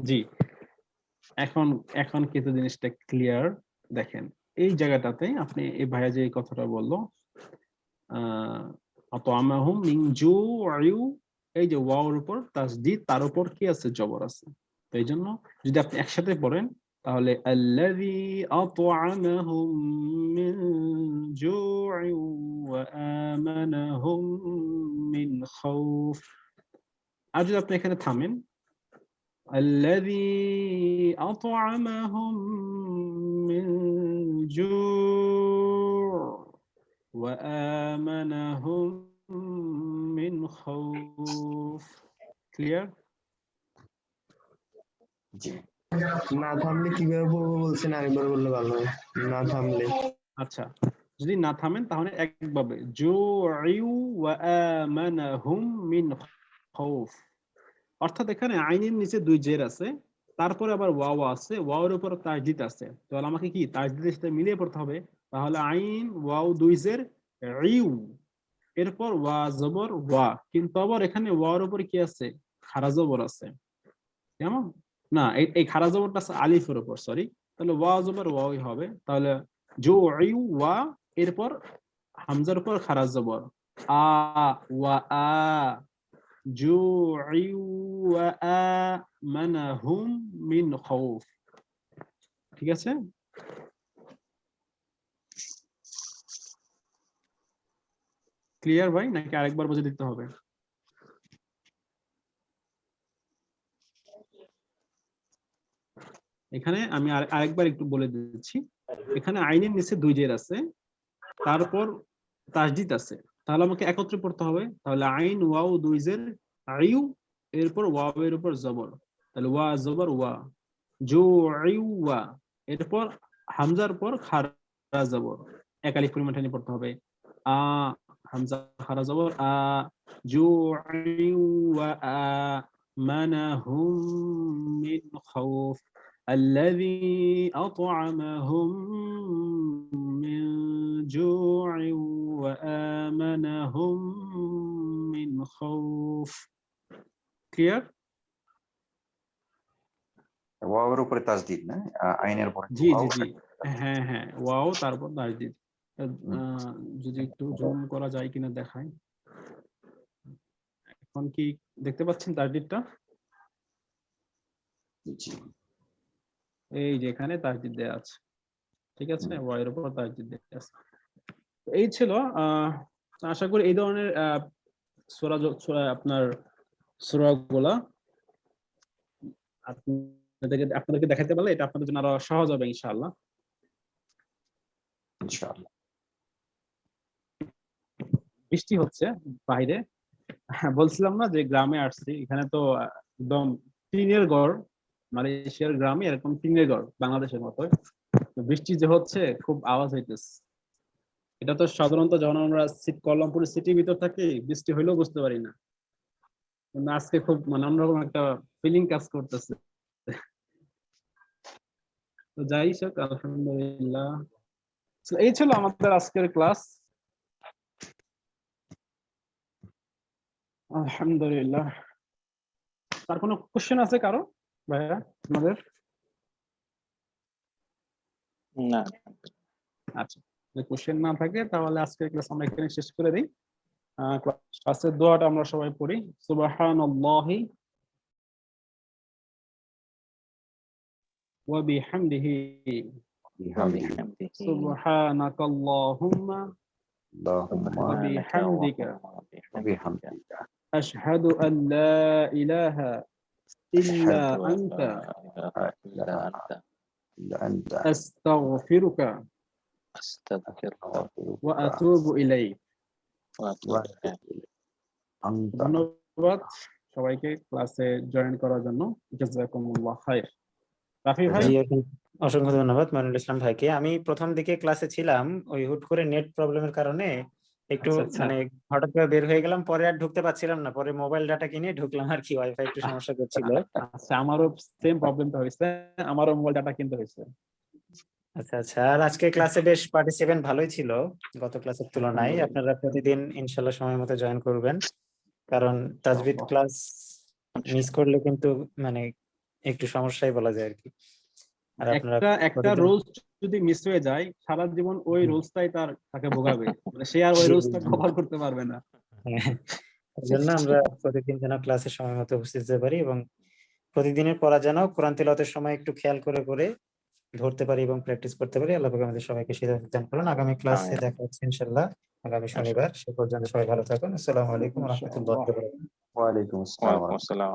[SPEAKER 1] জি, এখন এখন কিন্তু জিনিসটা ক্লিয়ার। দেখেন এই জায়গাটাতে আপনি এই ভাইয়া যে এই কথাটা বললো, আতামাহুম মিন জুইউ, এই যে ওয়াওর উপর তাসদীদ, তার উপর কি আছে? জবর আছে। তো এই জন্য যদি আপনি একসাথে পড়েন তাহলে আল্লাযী আত'আমাহুম মিন জুইউ ওয়া আমানাহুম মিন খাউফ। আর যদি আপনি এখানে থামেন, الذي أطعمهم من جوع وآمنهم من خوف. Clear?
[SPEAKER 2] জি
[SPEAKER 3] না থামলে কিভাবে পড়বো বলছেন, আরেকবার বললে ভালো হয়। না থামলে
[SPEAKER 1] আচ্ছা, যদি না থামেন তাহলে একভাবে জুউ ওয়া আমানাহুম মিন খাউফ, অর্থাৎ এখানে আইনের নিচে দুই জের আছে, তারপরে আবার ওয়াও আছে, ওয়াওর উপর তাসদীদ আছে, তাহলে আমাকে কি তাসদীদের সাথে মিলিয়ে পড়তে হবে। তাহলে আইন ওয়াও দুই জের ইউ, এরপর ওয়া জবর ওয়া, কিন্তু আবার এখানে ওয়ার উপর কি আছে? খারা জবর আছে। কেমন? না, এই খারা জবরটা আছে আলিফের উপর, সরি। তাহলে ওয়া জবর ওয়াই হবে। তাহলে জু ইউ ওয়া, এরপর হামজার উপর খারা জবর আ, ওয়া আ, জু'উ ওয়া আমানাহুম মিন খাউফ। ঠিক আছে? ক্লিয়ার ভাই, নাকি আরেকবার বুঝে দিতে হবে? এখানে আমি আরেকবার একটু বলে দিচ্ছি। এখানে আইনের নিচে দুই জের আছে, তারপর তাসদীদ আছে, তাহলে আমাকে একত্রে পড়তে হবে। তাহলে আইন ওয়াও দুই জের আইউ, এরপর ওয়াও এর উপর জবর, তাহলে ওয়া জবর ওয়া, জু'উ ওয়া, এরপর হামজার পর খারা জবর, এক আলিফ পরিমাণ টেনে পড়তে হবে। আ, হামজা খারা জবর আ, জু'উ ওয়া আমানাহুম মিন খাউফ, الذي أطعمهم من جوع وآمنهم من خوف. Clear?
[SPEAKER 2] ওয়াওয়ের উপরে তাসদীদ না, আইনের উপরে
[SPEAKER 1] জি
[SPEAKER 2] ওয়াও।
[SPEAKER 1] জি জি, হ্যাঁ হ্যাঁ, ওয়াও তারপর তাসদীদ। যদি একটু জুম করা যায় কিনা দেখাই। এখন কি দেখতে পাচ্ছেন তাসদীদটা?
[SPEAKER 2] জি
[SPEAKER 1] এই যে এখানে তাসদীদ দেয়া আছে, ঠিক আছে, ওয়া এর উপর তাসদীদ দেয়া আছে। এই ছিল আশা করি এই ধরনের সূরা আপনার সূরাগুলা আপনাদেরকে দেখাতে পারলে এটা আপনাদের জন্য আরো সহজ হবে ইনশাআল্লাহ।
[SPEAKER 2] ইনশাআল্লাহ।
[SPEAKER 1] বৃষ্টি হচ্ছে বাইরে, বলছিলাম না যে গ্রামে আসছি, এখানে তো একদম টিনের ঘর, মালয়েশিয়ার গ্রামে এরকম টিনের ঘর বাংলাদেশের মতো। তো বৃষ্টি যে হচ্ছে খুব আওয়াজ হইতেছে। এটা তো সাধারণত যখন আমরা কল্যাণপুর সিটির ভিতর থাকি বৃষ্টি হইলেও বুঝতে পারি না, কিন্তু আজকে খুব মানে অন্যরকম একটা ফিলিং কাজ করতেছে। তো যাই হোক, আলহামদুলিল্লাহ। So, এই ছিল আমাদের আজকের ক্লাস। আলহামদুলিল্লাহ। তার কোনো কোশ্চেন আছে কারো ভাইয়া আমাদের?
[SPEAKER 5] না,
[SPEAKER 1] আচ্ছা, যদি কোশ্চেন না থাকে তাহলে আজকের ক্লাস আমরা এখানে শেষ করে দিই। ক্লাসের দোয়াটা আমরা সবাই পড়ি। সুবহানাল্লাহি ওয়া বিহামদিহি
[SPEAKER 5] وبحمده
[SPEAKER 1] সুবহানাকাল্লাহুম্মা
[SPEAKER 2] اللهم
[SPEAKER 1] ওয়া বিহামদিকা
[SPEAKER 2] وبحمدك
[SPEAKER 1] আশহাদু আন লা ইলাহা ইল্লা আনতা
[SPEAKER 5] إلا أنت
[SPEAKER 2] إلا أنت
[SPEAKER 1] আস্তাগফিরুকা
[SPEAKER 5] أستغفرك
[SPEAKER 1] ওয়া আতুবু ইলাইক।
[SPEAKER 5] وأتوب إليك
[SPEAKER 2] أنت
[SPEAKER 1] ধন্যবাদ সবাইকে ক্লাসে জয়েন করার জন্য। জাযাকুমুল্লাহ খাইর। রাফি ভাই,
[SPEAKER 7] জি, অসংখ্য ধন্যবাদ মনিরুল ইসলাম ভাইকে। আমি প্রথম দিকে ক্লাসে ছিলাম, ওই হুট করে নেট প্রবলেমের কারণে একটু
[SPEAKER 1] আচ্ছা, আচ্ছা।
[SPEAKER 7] মানে হঠাৎ করে বের হয়ে গেলাম, পরে আর ঢুকতে পারছিলাম না। পরে মোবাইল ডাটা কিনে ঢুকলাম আর কি, ওয়াইফাই একটু সমস্যা করছিল।
[SPEAKER 1] আচ্ছা, আমারও সেম প্রবলেমটা হয়েছে, আমারও মোবাইল ডাটা কিনতে হয়েছে।
[SPEAKER 7] আচ্ছা আচ্ছা। আর আজকে ক্লাসে বেশ পার্টিসিপেন্ট ভালোই ছিল গত ক্লাসের তুলনায়। আপনারা প্রতিদিন ইনশাল্লাহ সময় মতো জয়েন করবেন, কারণ তাজবিদ ক্লাস মিস করলে কিন্তু মানে একটু সমস্যাই বলা যায় আর কি। আর আপনারা
[SPEAKER 1] একটা
[SPEAKER 7] প্রতিদিন
[SPEAKER 1] রুলস যদি মিস হয়ে যায় সারা জীবন ওই রুলসটাই তাকে ভোগাবে, মানে সে আর ওই
[SPEAKER 7] জি,
[SPEAKER 1] রুলসটা
[SPEAKER 7] জি।
[SPEAKER 1] কভার করতে পারবে না।
[SPEAKER 7] হ্যাঁ, এই জন্য আমরা প্রতিদিন যেন ক্লাসে সময় মতো উপস্থিত হতে পারি এবং প্রতিদিনের পড়া যেন কোরআন তিলাওয়াতের সময় একটু খেয়াল করে করে ধরতে পারি এবং প্র্যাকটিস করতে পারি। আল্লাহ পাক আমাদের সবাইকে সেটা দান করুন। আগামী ক্লাসে
[SPEAKER 5] آمين
[SPEAKER 7] দেখা হচ্ছে ইনশাআল্লাহ আগামী শনিবার। সে পর্যন্ত সবাই ভালো থাকুন। আসসালামু আলাইকুম ওয়া রাহমাতুল্লাহি ওয়া
[SPEAKER 1] মাশাআল্লাহ।
[SPEAKER 7] বারাকাতুহু।
[SPEAKER 2] وعليكم السلام
[SPEAKER 5] وعليكم
[SPEAKER 2] ورحمة الله
[SPEAKER 5] السلام